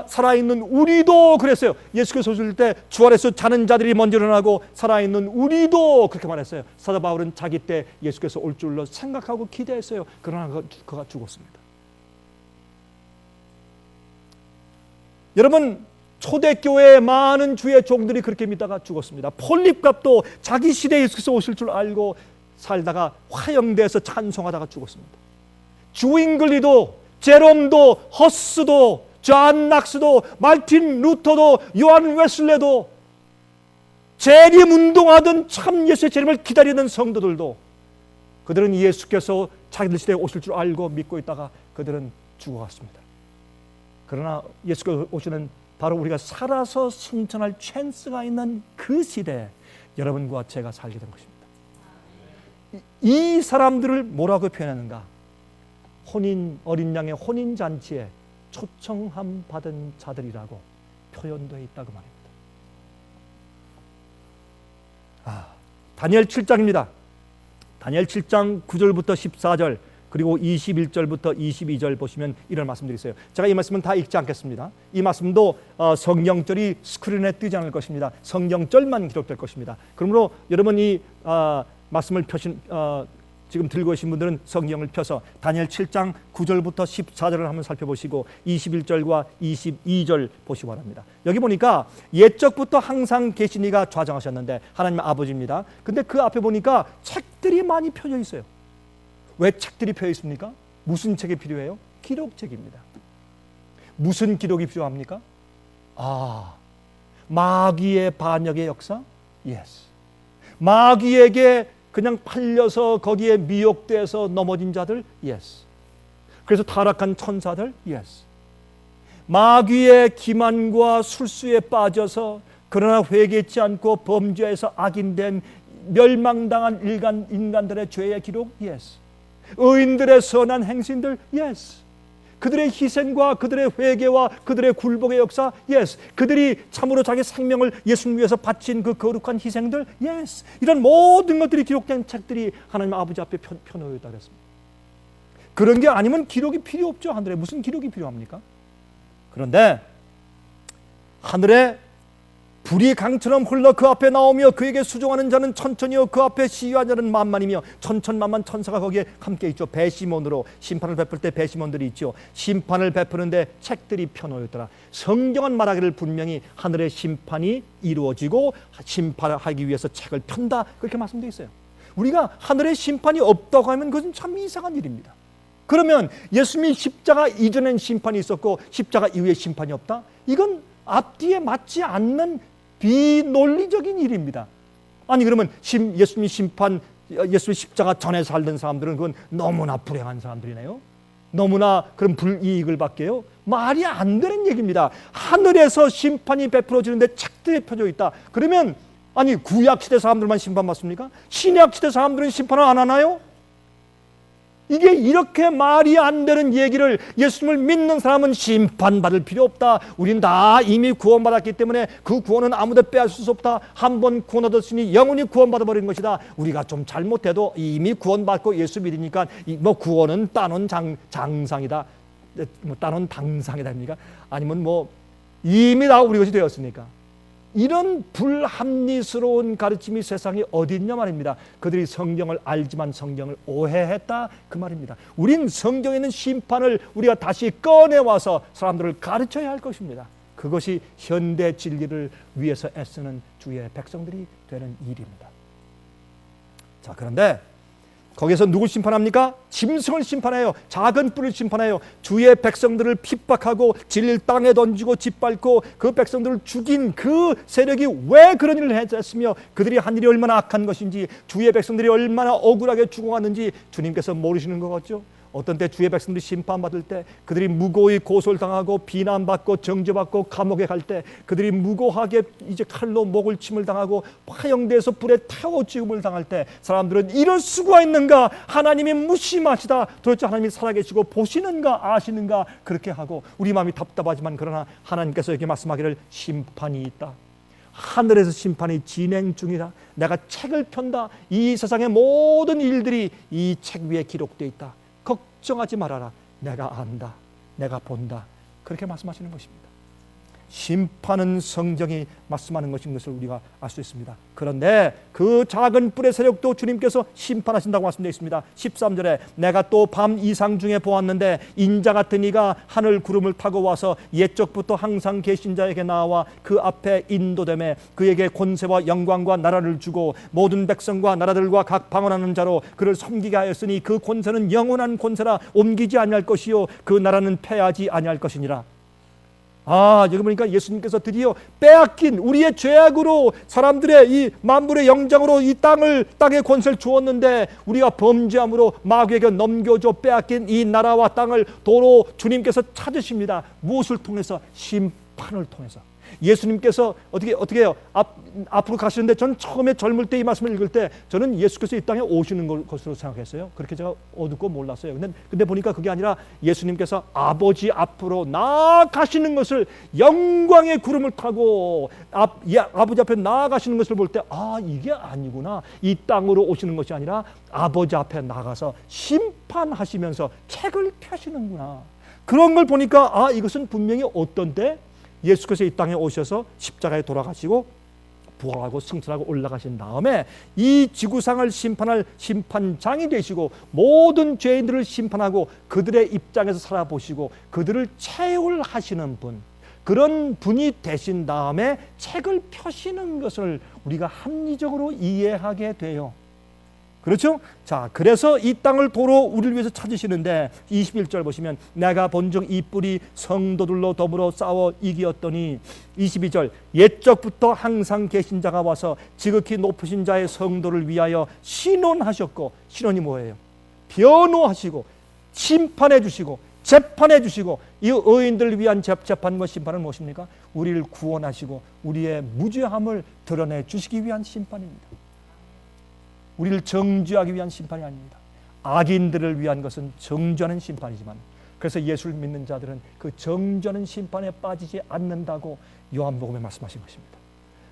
살아있는 우리도 그랬어요. 예수께서 오실 때 주 안에서 자는 자들이 먼저 일어나고 살아있는 우리도 그렇게 말했어요. 사도 바울은 자기 때 예수께서 올 줄로 생각하고 기대했어요. 그러나 그가 죽었습니다. 여러분, 초대교회의 많은 주의 종들이 그렇게 믿다가 죽었습니다. 폴립갑도 자기 시대에 예수께서 오실 줄 알고 살다가 화형대에서 찬송하다가 죽었습니다. 주잉글리도, 제롬도, 허스도, 존 낙스도, 마틴 루터도, 요한 웨슬레도, 재림운동하던 참 예수의 재림을 기다리는 성도들도 그들은 예수께서 자기들 시대에 오실 줄 알고 믿고 있다가 그들은 죽어갔습니다. 그러나 예수께서 오시는 바로 우리가 살아서 승천할 찬스가 있는 그 시대에 여러분과 제가 살게 된 것입니다. 이 사람들을 뭐라고 표현하는가? 어린 양의 혼인잔치에 초청함 받은 자들이라고 표현되어 있다고 말입니다. 다니엘 7장입니다. 다니엘 7장 9절부터 14절 그리고 21절부터 22절 보시면 이런 말씀들이 있어요. 제가 이 말씀은 다 읽지 않겠습니다. 이 말씀도 성경절이 스크린에 뜨지 않을 것입니다. 성경절만 기록될 것입니다. 그러므로 여러분 이 말씀을 지금 들고 계신 분들은 성경을 펴서 다니엘 7장 9절부터 14절을 한번 살펴보시고 21절과 22절 보시기 바랍니다. 여기 보니까 옛적부터 항상 계신 이가 좌정하셨는데 하나님의 아버지입니다. 근데 그 앞에 보니까 책들이 많이 펴져 있어요. 왜 책들이 펴져 있습니까? 무슨 책이 필요해요? 기록책입니다. 무슨 기록이 필요합니까? 마귀의 반역의 역사? Yes. 마귀에게 그냥 팔려서 거기에 미혹돼서 넘어진 자들? Yes. 그래서 타락한 천사들? Yes. 마귀의 기만과 술수에 빠져서 그러나 회개치 않고 범죄에서 악인된 멸망당한 인간들의 죄의 기록? Yes. 의인들의 선한 행신들? Yes. 그들의 희생과 그들의 회개와 그들의 굴복의 역사? Yes. 그들이 참으로 자기 생명을 예수님 위해서 바친 그 거룩한 희생들? Yes. 이런 모든 것들이 기록된 책들이 하나님 아버지 앞에 펴놓여 있다 그랬습니다. 그런 게 아니면 기록이 필요 없죠. 하늘에 무슨 기록이 필요합니까? 그런데 하늘에 불이 강처럼 흘러 그 앞에 나오며 그에게 수종하는 자는 천천히요 그 앞에 시위하는 자는 만만이며 천천만만 천사가 거기에 함께 있죠. 배시몬으로 심판을 베풀 때 배시몬들이 있죠. 심판을 베푸는데 책들이 펴놓였더라. 성경은 말하기를 분명히 하늘의 심판이 이루어지고 심판을 하기 위해서 책을 편다 그렇게 말씀되어 있어요. 우리가 하늘의 심판이 없다고 하면 그것은 참 이상한 일입니다. 그러면 예수님이 십자가 이전엔 심판이 있었고 십자가 이후에 심판이 없다? 이건 앞뒤에 맞지 않는 비논리적인 일입니다. 아니 그러면 예수님이 십자가 전에 살던 사람들은 그건 너무나 불행한 사람들이네요. 너무나 그런 불이익을 받게요. 말이 안 되는 얘기입니다. 하늘에서 심판이 베풀어지는데 책들에 펴져 있다. 그러면 아니 구약시대 사람들만 심판받습니까? 신약시대 사람들은 심판을 안 하나요? 이게 이렇게 말이 안 되는 얘기를 예수님을 믿는 사람은 심판받을 필요 없다. 우린 다 이미 구원받았기 때문에 그 구원은 아무도 빼앗을 수 없다. 한 번 구원 얻었으니 영원히 구원받아버린 것이다. 우리가 좀 잘못해도 이미 구원받고 예수 믿으니까 뭐 구원은 따놓은 장상이다. 뭐 따놓은 당상이다. 아니면 뭐 이미 다 우리 것이 되었으니까. 이런 불합리스러운 가르침이 세상에 어디 있냐 말입니다. 그들이 성경을 알지만 성경을 오해했다 그 말입니다. 우린 성경에 있는 심판을 우리가 다시 꺼내와서 사람들을 가르쳐야 할 것입니다. 그것이 현대 진리를 위해서 애쓰는 주의 백성들이 되는 일입니다. 자, 그런데 거기서 누굴 심판합니까? 짐승을 심판해요. 작은 뿔을 심판해요. 주의 백성들을 핍박하고 진리를 땅에 던지고 짓밟고 그 백성들을 죽인 그 세력이 왜 그런 일을 했으며 그들이 한 일이 얼마나 악한 것인지, 주의 백성들이 얼마나 억울하게 죽어갔는지 주님께서 모르시는 것 같죠? 어떤 때 주의 백성들이 심판받을 때, 그들이 무고히 고소를 당하고 비난받고 정죄받고 감옥에 갈 때, 그들이 무고하게 이제 칼로 목을 침을 당하고 화형대에서 불에 태워 죽음을 당할 때, 사람들은 이럴 수가 있는가, 하나님이 무심하시다, 도대체 하나님이 살아계시고 보시는가 아시는가, 그렇게 하고 우리 마음이 답답하지만 그러나 하나님께서 여기 말씀하기를 심판이 있다, 하늘에서 심판이 진행 중이다, 내가 책을 편다, 이 세상의 모든 일들이 이 책 위에 기록되어 있다, 걱정하지 말아라, 내가 안다, 내가 본다, 그렇게 말씀하시는 것입니다. 심판은 성경이 말씀하는 것인 것을 우리가 알 수 있습니다. 그런데 그 작은 뿔의 세력도 주님께서 심판하신다고 말씀되어 있습니다. 13절에 내가 또 밤 이상 중에 보았는데 인자 같은 이가 하늘 구름을 타고 와서 옛적부터 항상 계신 자에게 나와 그 앞에 인도되매 그에게 권세와 영광과 나라를 주고 모든 백성과 나라들과 각 방언하는 자로 그를 섬기게 하였으니 그 권세는 영원한 권세라 옮기지 아니할 것이요 그 나라는 패하지 아니할 것이니라. 여기 보니까 예수님께서 드디어 빼앗긴 우리의 죄악으로 사람들의 이 만물의 영장으로 이 땅의 권세를 주었는데 우리가 범죄함으로 마귀에게 넘겨줘 빼앗긴 이 나라와 땅을 도로 주님께서 찾으십니다. 무엇을 통해서? 심판을 통해서. 예수님께서 어떻게 해요? 앞으로 가시는데 저는 처음에 젊을 때 이 말씀을 읽을 때 저는 예수께서 이 땅에 오시는 것으로 생각했어요. 그렇게 제가 어둡고 몰랐어요. 근데 보니까 그게 아니라 예수님께서 아버지 앞으로 나아가시는 것을, 영광의 구름을 타고 아버지 앞에 나아가시는 것을 볼 때 이게 아니구나, 이 땅으로 오시는 것이 아니라 아버지 앞에 나가서 심판하시면서 책을 펴시는구나, 그런 걸 보니까 이것은 분명히 어떤 때 예수께서 이 땅에 오셔서 십자가에 돌아가시고 부활하고 승천하고 올라가신 다음에 이 지구상을 심판할 심판장이 되시고 모든 죄인들을 심판하고 그들의 입장에서 살아보시고 그들을 채울하시는 분, 그런 분이 되신 다음에 책을 펴시는 것을 우리가 합리적으로 이해하게 돼요. 그렇죠? 자, 그래서 이 땅을 도로 우리를 위해서 찾으시는데 21절 보시면 내가 본즉 이 뿔이 성도들로 더불어 싸워 이기었더니, 22절 옛적부터 항상 계신 자가 와서 지극히 높으신 자의 성도를 위하여 신원하셨고, 신원이 뭐예요? 변호하시고 심판해 주시고 재판해 주시고, 이 의인들을 위한 재판과 심판은 무엇입니까? 우리를 구원하시고 우리의 무죄함을 드러내 주시기 위한 심판입니다. 우리를 정죄하기 위한 심판이 아닙니다. 악인들을 위한 것은 정죄하는 심판이지만, 그래서 예수를 믿는 자들은 그 정죄하는 심판에 빠지지 않는다고 요한복음에 말씀하신 것입니다.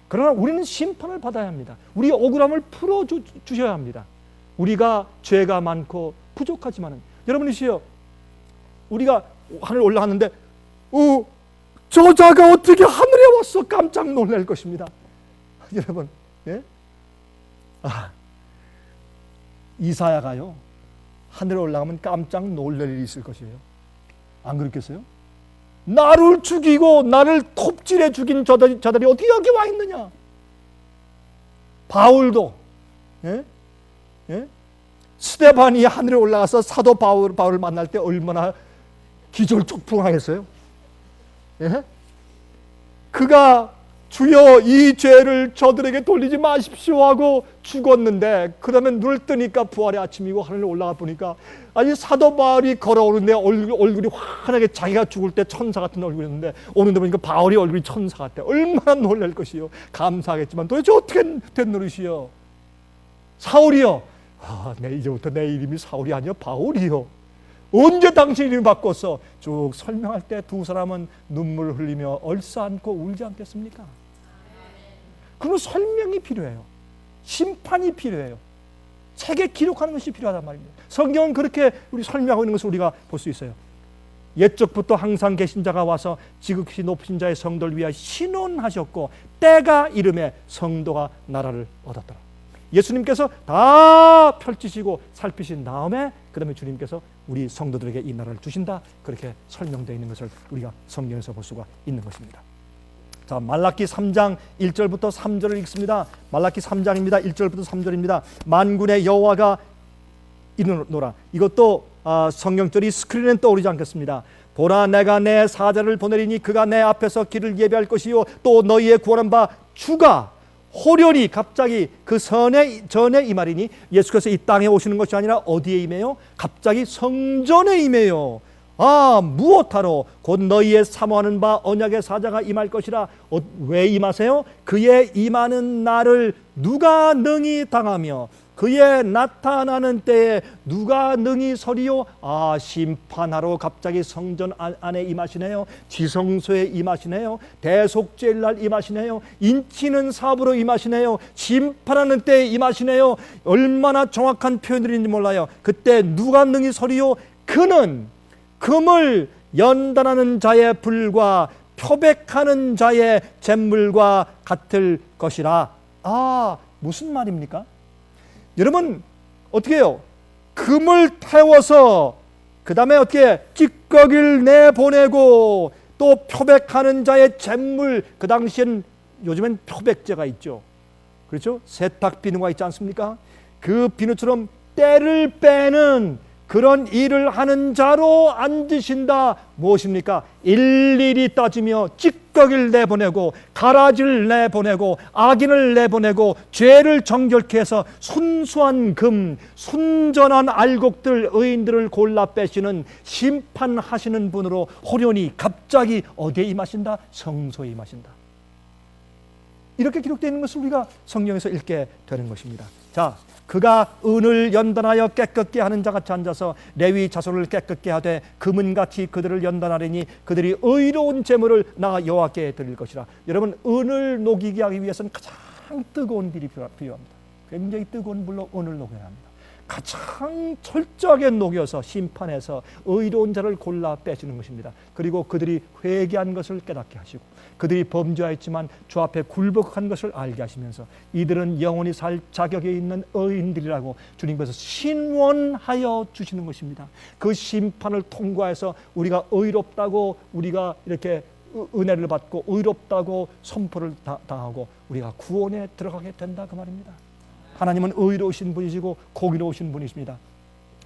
그러나 우리는 심판을 받아야 합니다. 우리의 억울함을 풀어주셔야 합니다. 우리가 죄가 많고 부족하지만은, 여러분이시여, 우리가 하늘 올라갔는데 저 자가 어떻게 하늘에 왔어? 깜짝 놀랄 것입니다. 여러분, 예? 이사야가요, 하늘에 올라가면 깜짝 놀랄 일이 있을 것이에요. 안 그렇겠어요? 나를 죽이고 나를 톱질해 죽인 자들이 어떻게 여기 와 있느냐? 바울도, 스데반이 하늘에 올라가서 사도 바울을 만날 때 얼마나 기절촉풍하겠어요? 그가 주여 이 죄를 저들에게 돌리지 마십시오 하고 죽었는데, 그 다음에 눈을 뜨니까 부활의 아침이고 하늘에 올라가 보니까 사도 바울이 걸어오는데 얼굴이 환하게, 자기가 죽을 때 천사 같은 얼굴이었는데 오는데 보니까 바울이 얼굴이 천사 같아. 얼마나 놀랄 것이요. 감사하겠지만 도대체 어떻게 된 노릇이요? 사울이요. 이제부터 내 이름이 사울이 아니요 바울이요. 언제 당신 이름이 바꿨어? 쭉 설명할 때 두 사람은 눈물을 흘리며 얼싸안고 울지 않겠습니까? 그런 설명이 필요해요. 심판이 필요해요. 책에 기록하는 것이 필요하단 말입니다. 성경은 그렇게 우리 설명하고 있는 것을 우리가 볼 수 있어요. 옛적부터 항상 계신 자가 와서 지극히 높으신 자의 성도를 위하여 신원하셨고 때가 이름에 성도가 나라를 얻었더라. 예수님께서 다 펼치시고 살피신 다음에 그 다음에 주님께서 우리 성도들에게 이 나라를 주신다, 그렇게 설명되어 있는 것을 우리가 성경에서 볼 수가 있는 것입니다. 자, 말라기 3장 1절부터 3절을 읽습니다. 말라기 3장입니다. 1절부터 3절입니다. 만군의 여호와가 이르노라. 이것도 성경절이 스크린에 떠오르지 않겠습니다. 보라, 내가 내 사자를 보내리니 그가 내 앞에서 길을 예비할 것이요 또 너희의 구원한 바 주가 호련히 갑자기 그 전에 이 말이니 예수께서 이 땅에 오시는 것이 아니라 어디에 임해요? 갑자기 성전에 임해요. 무엇하러? 곧 너희의 사모하는 바 언약의 사자가 임할 것이라. 왜 임하세요? 그의 임하는 날을 누가 능히 당하며 그의 나타나는 때에 누가 능히 서리요? 심판하러 갑자기 성전 안에 임하시네요. 지성소에 임하시네요. 대속죄일 임하시네요. 인치는 사부로 임하시네요. 심판하는 때에 임하시네요. 얼마나 정확한 표현들인지 몰라요. 그때 누가 능히 서리요? 그는 금을 연단하는 자의 불과 표백하는 자의 잿물과 같을 것이라. 무슨 말입니까? 여러분 어떻게 해요? 금을 태워서 그 다음에 어떻게 찌꺼기를 내보내고 또 표백하는 자의 잿물, 그 당시엔 요즘엔 표백제가 있죠. 그렇죠? 세탁 비누가 있지 않습니까? 그 비누처럼 때를 빼는 그런 일을 하는 자로 앉으신다. 무엇입니까? 일일이 따지며 찌꺼기를 내보내고 가라지를 내보내고 악인을 내보내고 죄를 정결케 해서 순수한 금, 순전한 알곡들, 의인들을 골라 빼시는 심판하시는 분으로 호련히 갑자기 어디에 임하신다? 성소에 임하신다. 이렇게 기록되어 있는 것을 우리가 성경에서 읽게 되는 것입니다. 자, 그가 은을 연단하여 깨끗게 하는 자같이 앉아서 레위 자손을 깨끗게 하되 금은같이 그들을 연단하리니 그들이 의로운 제물을 나 여호와께 드릴 것이라. 여러분, 은을 녹이게 하기 위해서는 가장 뜨거운 불이 필요합니다. 굉장히 뜨거운 불로 은을 녹여야 합니다. 가장 철저하게 녹여서 심판해서 의로운 자를 골라 빼시는 것입니다. 그리고 그들이 회개한 것을 깨닫게 하시고 그들이 범죄하였지만 주 앞에 굴복한 것을 알게 하시면서 이들은 영원히 살 자격에 있는 의인들이라고 주님께서 신원하여 주시는 것입니다. 그 심판을 통과해서 우리가 의롭다고 우리가 이렇게 은혜를 받고 의롭다고 선포를 당하고 우리가 구원에 들어가게 된다, 그 말입니다. 하나님은 의로우신 분이시고 공의로우신 분이십니다.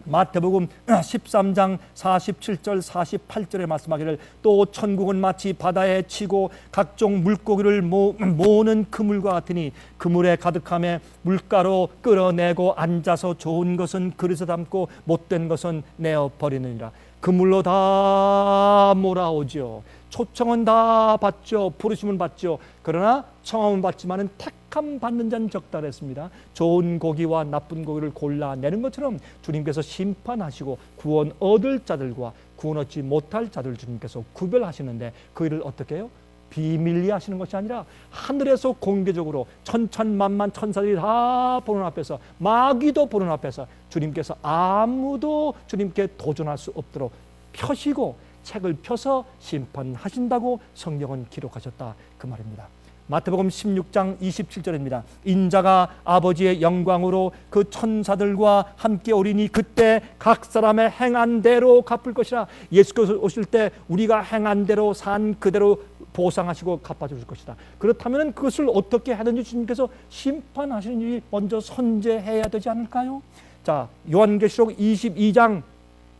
마태복음 13장 47절 48절에 말씀하기를 또 천국은 마치 바다에 치고 각종 물고기를 모으는 그물과 같으니 그물에 가득함에 물가로 끌어내고 앉아서 좋은 것은 그릇에 담고 못된 것은 내어버리느니라. 그물로 다 몰아오죠. 초청은 다 받죠. 부르심은 받죠. 그러나 청함은 받지만은 택함 받는 자는 적다 그랬습니다. 좋은 고기와 나쁜 고기를 골라내는 것처럼 주님께서 심판하시고 구원 얻을 자들과 구원 얻지 못할 자들 주님께서 구별하시는데 그 일을 어떻게 해요? 비밀리 하시는 것이 아니라 하늘에서 공개적으로 천천만만 천사들이 다 보는 앞에서, 마귀도 보는 앞에서 주님께서 아무도 주님께 도전할 수 없도록 펴시고 책을 펴서 심판하신다고 성경은 기록하셨다, 그 말입니다. 마태복음 16장 27절입니다. 인자가 아버지의 영광으로 그 천사들과 함께 오리니 그때 각 사람의 행한 대로 갚을 것이라. 예수께서 오실 때 우리가 행한 대로 산 그대로 보상하시고 갚아줄 것이다. 그렇다면 그것을 어떻게 하든지 주님께서 심판하시는 일이 먼저 선제해야 되지 않을까요? 자, 요한계시록 22장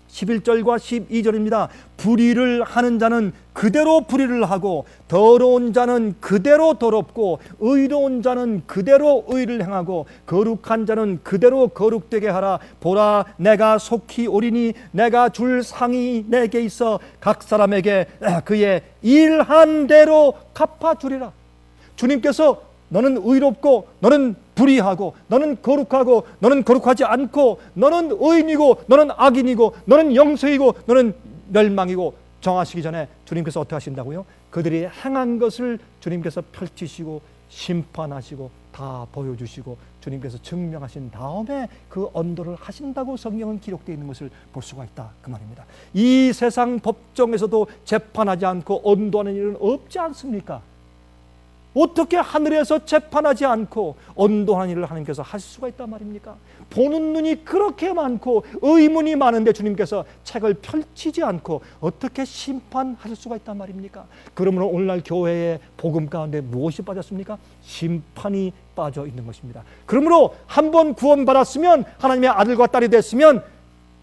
11절과 12절입니다. 불의를 하는 자는 그대로 불의를 하고 더러운 자는 그대로 더럽고 의로운 자는 그대로 의를 행하고 거룩한 자는 그대로 거룩되게 하라. 보라, 내가 속히 오리니 내가 줄 상이 내게 있어 각 사람에게 그의 일한 대로 갚아주리라. 주님께서 너는 의롭고 너는 불의하고 너는 거룩하고 너는 거룩하지 않고 너는 의인이고 너는 악인이고 너는 영생이고 너는 멸망이고 정하시기 전에 주님께서 어떻게 하신다고요? 그들이 행한 것을 주님께서 펼치시고 심판하시고 다 보여주시고 주님께서 증명하신 다음에 그 언도를 하신다고 성경은 기록되어 있는 것을 볼 수가 있다 그 말입니다. 이 세상 법정에서도 재판하지 않고 언도하는 일은 없지 않습니까? 어떻게 하늘에서 재판하지 않고 언도하는 일을 하나님께서 하실 수가 있단 말입니까? 보는 눈이 그렇게 많고 의문이 많은데 주님께서 책을 펼치지 않고 어떻게 심판하실 수가 있단 말입니까? 그러므로 오늘날 교회의 복음 가운데 무엇이 빠졌습니까? 심판이 빠져 있는 것입니다. 그러므로 한번 구원받았으면, 하나님의 아들과 딸이 됐으면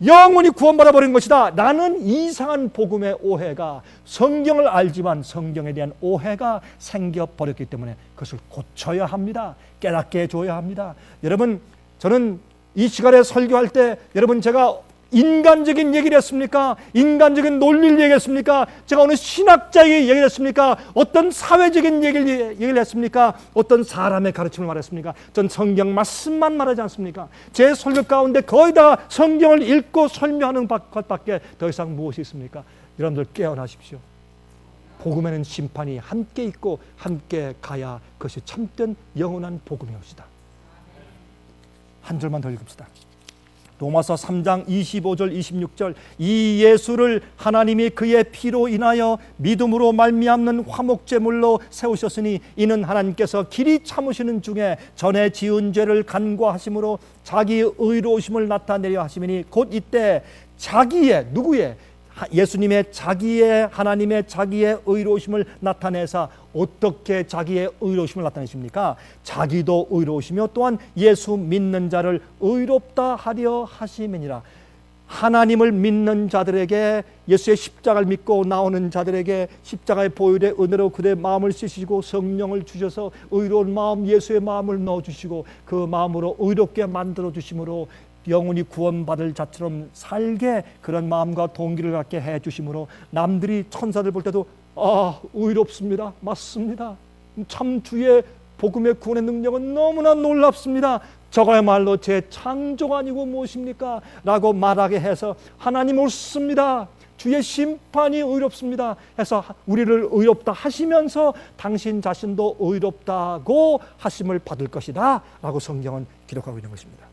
영원히 구원받아 버린 것이다 라는 이상한 복음의 오해가, 성경을 알지만 성경에 대한 오해가 생겨버렸기 때문에 그것을 고쳐야 합니다. 깨닫게 해줘야 합니다. 여러분, 저는 이 시간에 설교할 때 여러분, 제가 인간적인 얘기를 했습니까? 인간적인 논리를 얘기했습니까? 제가 어느 신학자에게 얘기를 했습니까? 어떤 사회적인 얘기를 했습니까? 어떤 사람의 가르침을 말했습니까? 전 성경 말씀만 말하지 않습니까? 제 설교 가운데 거의 다 성경을 읽고 설명하는 것밖에 더 이상 무엇이 있습니까? 여러분들 깨어나십시오. 복음에는 심판이 함께 있고 함께 가야 그것이 참된 영원한 복음이옵시다. 한 절만 더 읽읍시다. 로마서 3장 25절 26절 이 예수를 하나님이 그의 피로 인하여 믿음으로 말미암는 화목제물로 세우셨으니 이는 하나님께서 길이 참으시는 중에 전에 지은 죄를 간과하심으로 자기 의로우심을 나타내려 하심이니 곧 이때 자기의, 누구의? 예수님의 자기의, 하나님의 자기의 의로우심을 나타내사 어떻게 자기의 의로우심을 나타내십니까? 자기도 의로우시며 또한 예수 믿는 자를 의롭다 하려 하심이니라. 하나님을 믿는 자들에게, 예수의 십자가를 믿고 나오는 자들에게 십자가의 보혈의 은혜로 그들의 마음을 씻으시고 성령을 주셔서 의로운 마음, 예수의 마음을 넣어주시고 그 마음으로 의롭게 만들어 주심으로 영원히 구원받을 자처럼 살게 그런 마음과 동기를 갖게 해주심으로 남들이, 천사들 볼 때도 의롭습니다, 맞습니다, 참 주의 복음의 구원의 능력은 너무나 놀랍습니다, 저가야말로 제 창조가 아니고 무엇입니까? 라고 말하게 해서 하나님 옳습니다, 주의 심판이 의롭습니다 해서 우리를 의롭다 하시면서 당신 자신도 의롭다고 하심을 받을 것이다 라고 성경은 기록하고 있는 것입니다.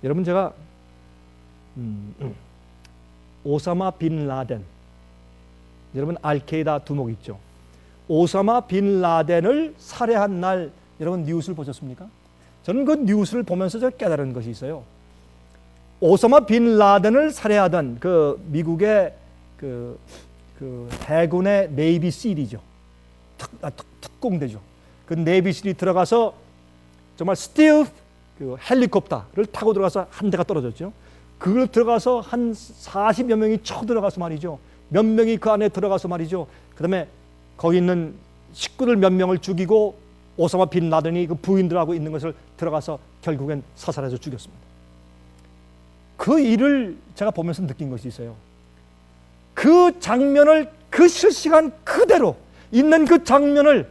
여러분, 제가 오사마 빈 라덴, 여러분 알케이다 두목 있죠? 오사마 빈 라덴을 살해한 날 여러분 뉴스를 보셨습니까? 저는 그 뉴스를 보면서 제가 깨달은 것이 있어요. 오사마 빈 라덴을 살해하던 그 미국의 그 해군의 네이비 실이죠. 특공대죠. 그 네이비 실이 들어가서 정말 스틸 그 헬리콥터를 타고 들어가서 한 대가 떨어졌죠. 그걸 들어가서 한 40여 명이 쳐 들어가서 말이죠. 몇 명이 그 안에 들어가서 말이죠. 그 다음에 거기 있는 식구들 몇 명을 죽이고 오사마 빈 라덴이 그 부인들하고 있는 것을 들어가서 결국엔 사살해서 죽였습니다. 그 일을 제가 보면서 느낀 것이 있어요. 그 장면을, 그 실시간 그대로 있는 그 장면을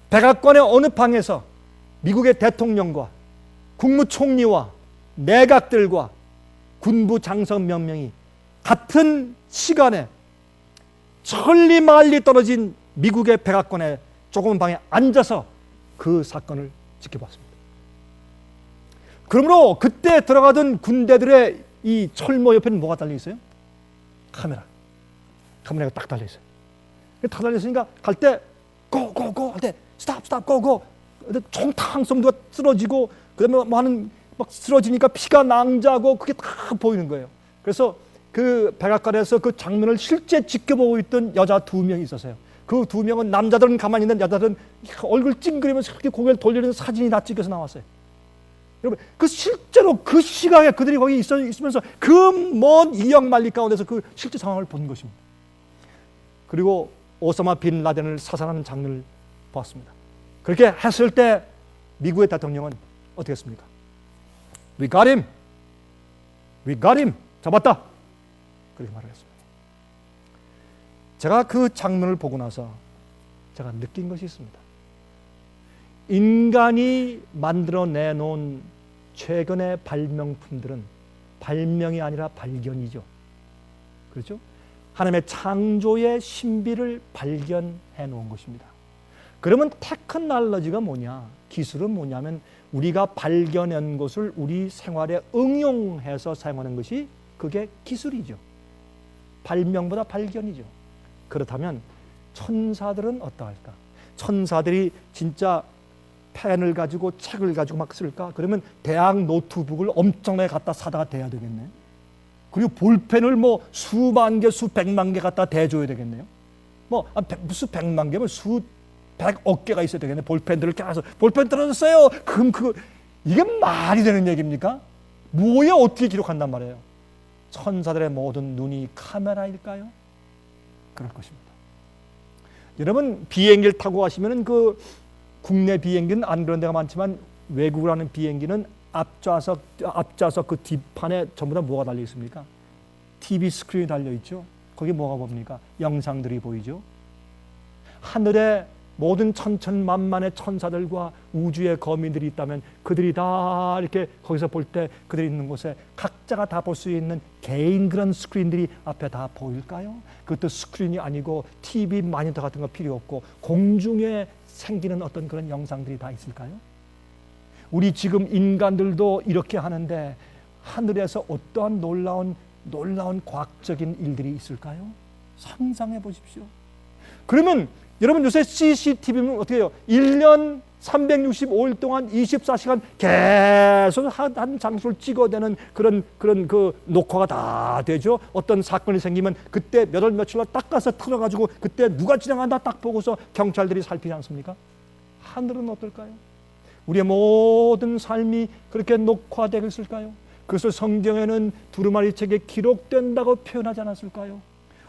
백악관의 어느 방에서 미국의 대통령과 국무총리와 내각들과 군부 장성 몇 명이 같은 시간에 천리 만리 떨어진 미국의 백악관의 조그만 방에 앉아서 그 사건을 지켜봤습니다. 그러므로 그때 들어가던 군대들의 이 철모 옆에는 뭐가 달려 있어요? 카메라가 딱 달려 있어요. 딱 달려 있으니까 갈 때 고고고 할 때 스탑 고고, 총탕 쏘면 쓰러지고 그다음에 막 쓰러지니까 피가 낭자고 그게 다 보이는 거예요. 그래서 그 백악관에서 그 장면을 실제 지켜보고 있던 여자 2명이 있었어요. 그 2명은, 남자들은 가만히 있는, 여자들은 얼굴 찡그리면서 그렇게 고개를 돌리는 사진이 다 찍혀서 나왔어요. 여러분, 그 실제로 그 시각에 그들이 거기 있으면서 그 먼 이역 만리 가운데서 그 실제 상황을 본 것입니다. 그리고 오사마 빈 라덴을 사살하는 장면을 보았습니다. 그렇게 했을 때 미국의 대통령은 어떻게 했습니까? We got him. 잡았다. 그렇게 말을 했습니다. 제가 그 장면을 보고 나서 제가 느낀 것이 있습니다. 인간이 만들어내놓은 최근의 발명품들은 발명이 아니라 발견이죠. 그렇죠? 하나님의 창조의 신비를 발견해 놓은 것입니다. 그러면 테크놀로지가 뭐냐? 기술은 뭐냐면 우리가 발견한 것을 우리 생활에 응용해서 사용하는 것이 그게 기술이죠. 발명보다 발견이죠. 그렇다면 천사들은 어떠할까? 천사들이 진짜 펜을 가지고 책을 가지고 막 쓸까? 그러면 대학 노트북을 엄청나게 갖다 사다가 대야 되겠네. 그리고 볼펜을 뭐 수만 개, 수백만 개 갖다 대줘야 되겠네요. 뭐 무슨 백만 개면 수백억 개가 있어야 되겠네. 볼펜들을 계속 볼펜 떨어졌어요. 그럼 이게 말이 되는 얘기입니까? 뭐에 어떻게 기록한단 말이에요? 천사들의 모든 눈이 카메라일까요? 그럴 것입니다. 여러분 비행기를 타고 가시면은 그 국내 비행기는 안 그런 데가 많지만 외국을 하는 비행기는 앞좌석 그 뒷판에 전부 다 뭐가 달려 있습니까? TV 스크린이 달려 있죠. 거기 뭐가 봅니까? 영상들이 보이죠. 하늘에 모든 천천만만의 천사들과 우주의 거민들이 있다면 그들이 다 이렇게 거기서 볼 때 그들이 있는 곳에 각자가 다 볼 수 있는 개인 그런 스크린들이 앞에 다 보일까요? 그것도 스크린이 아니고 TV 모니터 같은 거 필요 없고 공중에 생기는 어떤 그런 영상들이 다 있을까요? 우리 지금 인간들도 이렇게 하는데 하늘에서 어떠한 놀라운 과학적인 일들이 있을까요? 상상해 보십시오. 그러면 여러분 요새 CCTV는 어떻게 해요? 1년 365일 동안 24시간 계속 한 장소를 찍어대는 그런 그 녹화가 다 되죠. 어떤 사건이 생기면 그때 몇 월 며칠 날 딱 가서 틀어가지고 그때 누가 지나간다 딱 보고서 경찰들이 살피지 않습니까? 하늘은 어떨까요? 우리의 모든 삶이 그렇게 녹화되고 있을까요? 그래서 성경에는 두루마리 책에 기록된다고 표현하지 않았을까요?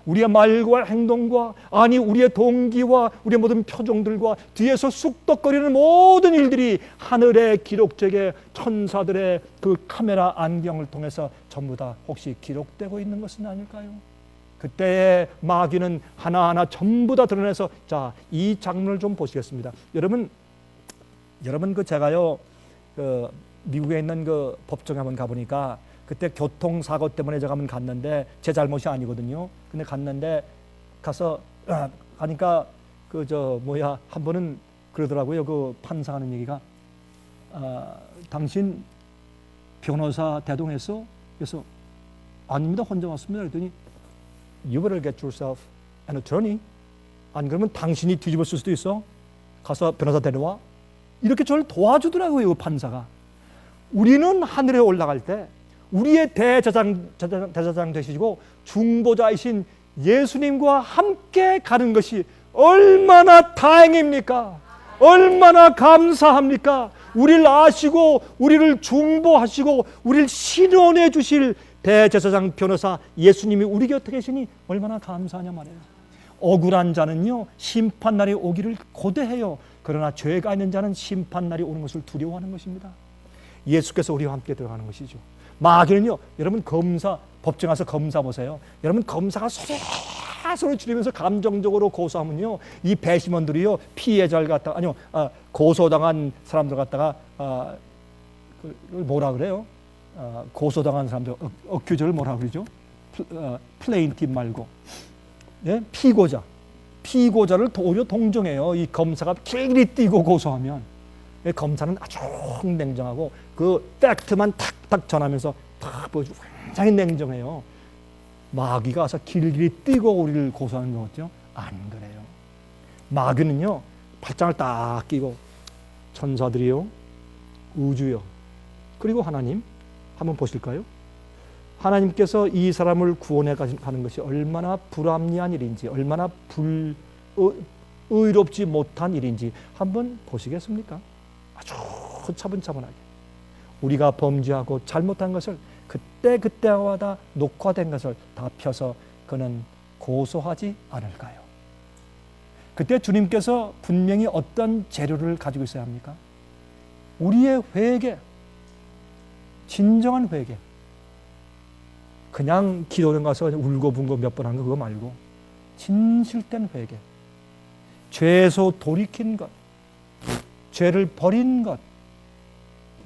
우리의 말과 행동과 우리의 동기와 우리의 모든 표정들과 뒤에서 쑥덕거리는 모든 일들이 하늘에 기록되게 천사들의 그 카메라 안경을 통해서 전부 다 혹시 기록되고 있는 것은 아닐까요? 그때의 마귀는 하나하나 전부 다 드러내서 자, 이 장면을 좀 보시겠습니다. 여러분 제가요 미국에 있는 그 법정에 한번 가보니까 그때 교통사고 때문에 제가 한번 갔는데 제 잘못이 아니거든요. 근데 가서 가니까 한 번은 그러더라고요. 그 판사 하는 얘기가 당신 변호사 대동했어? 그래서 아닙니다. 혼자 왔습니다. 그랬더니 You better get yourself an attorney. 안 그러면 당신이 뒤집었을 수도 있어. 가서 변호사 데려와. 이렇게 저를 도와주더라고요. 그 판사가. 우리는 하늘에 올라갈 때 우리의 대제사장 되시고 중보자이신 예수님과 함께 가는 것이 얼마나 다행입니까? 얼마나 감사합니까? 우리를 아시고 우리를 중보하시고 우리를 신원해 주실 대제사장 변호사 예수님이 우리 곁에 계시니 얼마나 감사하냐 말이에요. 억울한 자는요 심판날이 오기를 고대해요. 그러나 죄가 있는 자는 심판날이 오는 것을 두려워하는 것입니다. 예수께서 우리와 함께 들어가는 것이죠. 마귀는요, 여러분 법정 가서 검사 보세요. 여러분 검사가 소리 지르면서 감정적으로 고소하면요, 이 배심원들이요 피해자를 갖다가 고소당한 사람들 갖다가 뭐라 그래요? 고소당한 사람들 어큐저를 뭐라 그러죠? 플레인팁 말고 피고자를 오히려 동정해요. 이 검사가 길이 뛰고 고소하면 검사는 아주 냉정하고 그 팩트만 탁탁 전하면서 탁 보여주고 굉장히 냉정해요. 마귀가 와서 길길이 뛰고 우리를 고소하는 거 같죠? 안 그래요. 마귀는요 발장을 딱 끼고 천사들이요, 우주요, 그리고 하나님 한번 보실까요? 하나님께서 이 사람을 구원해 가는 것이 얼마나 불합리한 일인지, 얼마나 의롭지 못한 일인지 한번 보시겠습니까? 아주 차분차분하게 우리가 범죄하고 잘못한 것을 그때마다 녹화된 것을 다 펴서 그는 고소하지 않을까요? 그때 주님께서 분명히 어떤 재료를 가지고 있어야 합니까? 우리의 회개, 진정한 회개. 그냥 기도원 가서 울고분고 몇 번 한 거 그거 말고 진실된 회개, 죄에서 돌이킨 것, 죄를 버린 것,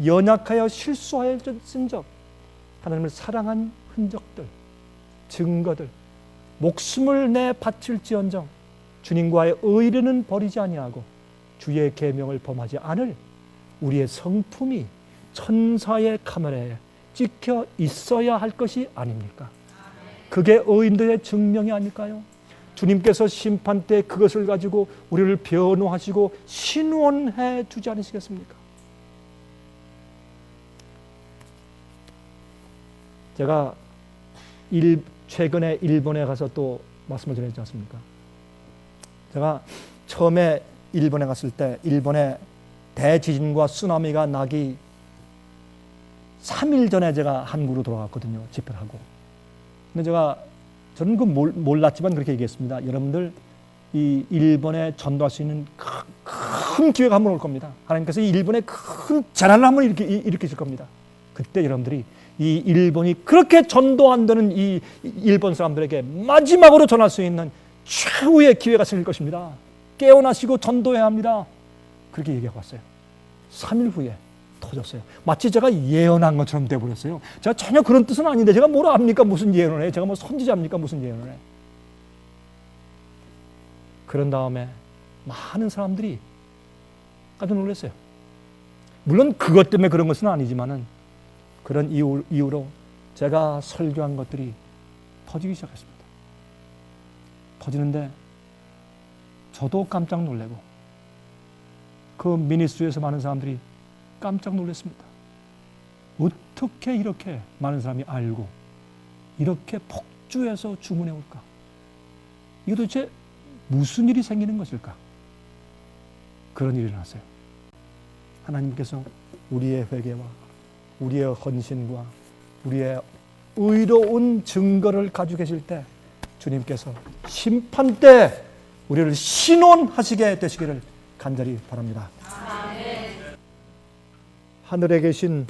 연약하여 실수하였은 적, 하나님을 사랑한 흔적들, 증거들, 목숨을 내 바칠지언정 주님과의 의리는 버리지 아니하고 주의 계명을 범하지 않을 우리의 성품이 천사의 카메라에 찍혀 있어야 할 것이 아닙니까? 그게 의인들의 증명이 아닐까요? 주님께서 심판 때 그것을 가지고 우리를 변호하시고 신원해 주지 않으시겠습니까? 제가 최근에 일본에 가서 또 말씀을 드렸지 않습니까? 제가 처음에 일본에 갔을 때 일본에 대지진과 쓰나미가 나기 3일 전에 제가 한국으로 돌아갔거든요. 집회를 하고. 근데 저는 그 몰랐지만 그렇게 얘기했습니다. 여러분들 이 일본에 전도할 수 있는 큰 기회가 한번 올 겁니다. 하나님께서 이 일본에 큰 재난을 한번 일으키실 겁니다. 그때 여러분들이 이 일본이 그렇게 전도 안 되는 이 일본 사람들에게 마지막으로 전할 수 있는 최후의 기회가 생길 것입니다. 깨어나시고 전도해야 합니다. 그렇게 얘기하고 왔어요. 3일 후에 터졌어요. 마치 제가 예언한 것처럼 돼버렸어요. 제가 전혀 그런 뜻은 아닌데 제가 뭘 압니까? 무슨 예언을 해? 제가 뭐 선지자입니까? 무슨 예언을 해? 그런 다음에 많은 사람들이 깜짝 놀랐어요. 물론 그것 때문에 그런 것은 아니지만은 그런 이유로 제가 설교한 것들이 퍼지기 시작했습니다. 퍼지는데 저도 깜짝 놀래고 그 미니스트리에서 많은 사람들이 깜짝 놀랐습니다. 어떻게 이렇게 많은 사람이 알고 이렇게 폭주해서 주문해 올까? 이게 도대체 무슨 일이 생기는 것일까? 그런 일이 일어났어요. 하나님께서 우리의 회개와 우리의 헌신과 우리의 의로운 증거를 가지고 계실 때 주님께서 심판 때 우리를 신원하시게 되시기를 간절히 바랍니다. 하늘에 계신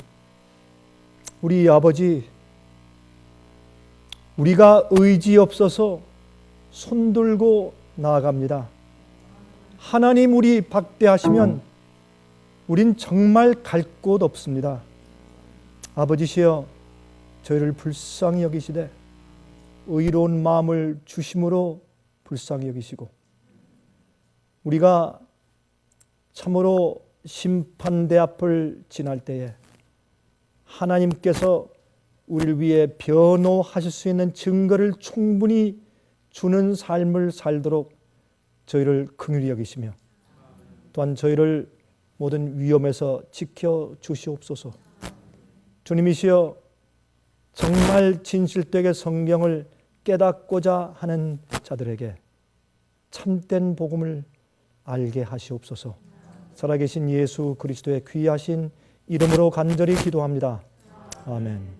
우리 아버지, 우리가 의지 없어서 손들고 나아갑니다. 하나님 우리 박대하시면 우린 정말 갈 곳 없습니다. 아버지시여 저희를 불쌍히 여기시되 의로운 마음을 주심으로 불쌍히 여기시고 우리가 참으로 심판대 앞을 지날 때에 하나님께서 우리를 위해 변호하실 수 있는 증거를 충분히 주는 삶을 살도록 저희를 긍휼히 여기시며 또한 저희를 모든 위험에서 지켜 주시옵소서. 주님이시여 정말 진실되게 성경을 깨닫고자 하는 자들에게 참된 복음을 알게 하시옵소서. 살아계신 예수 그리스도의 귀하신 이름으로 간절히 기도합니다. 아멘.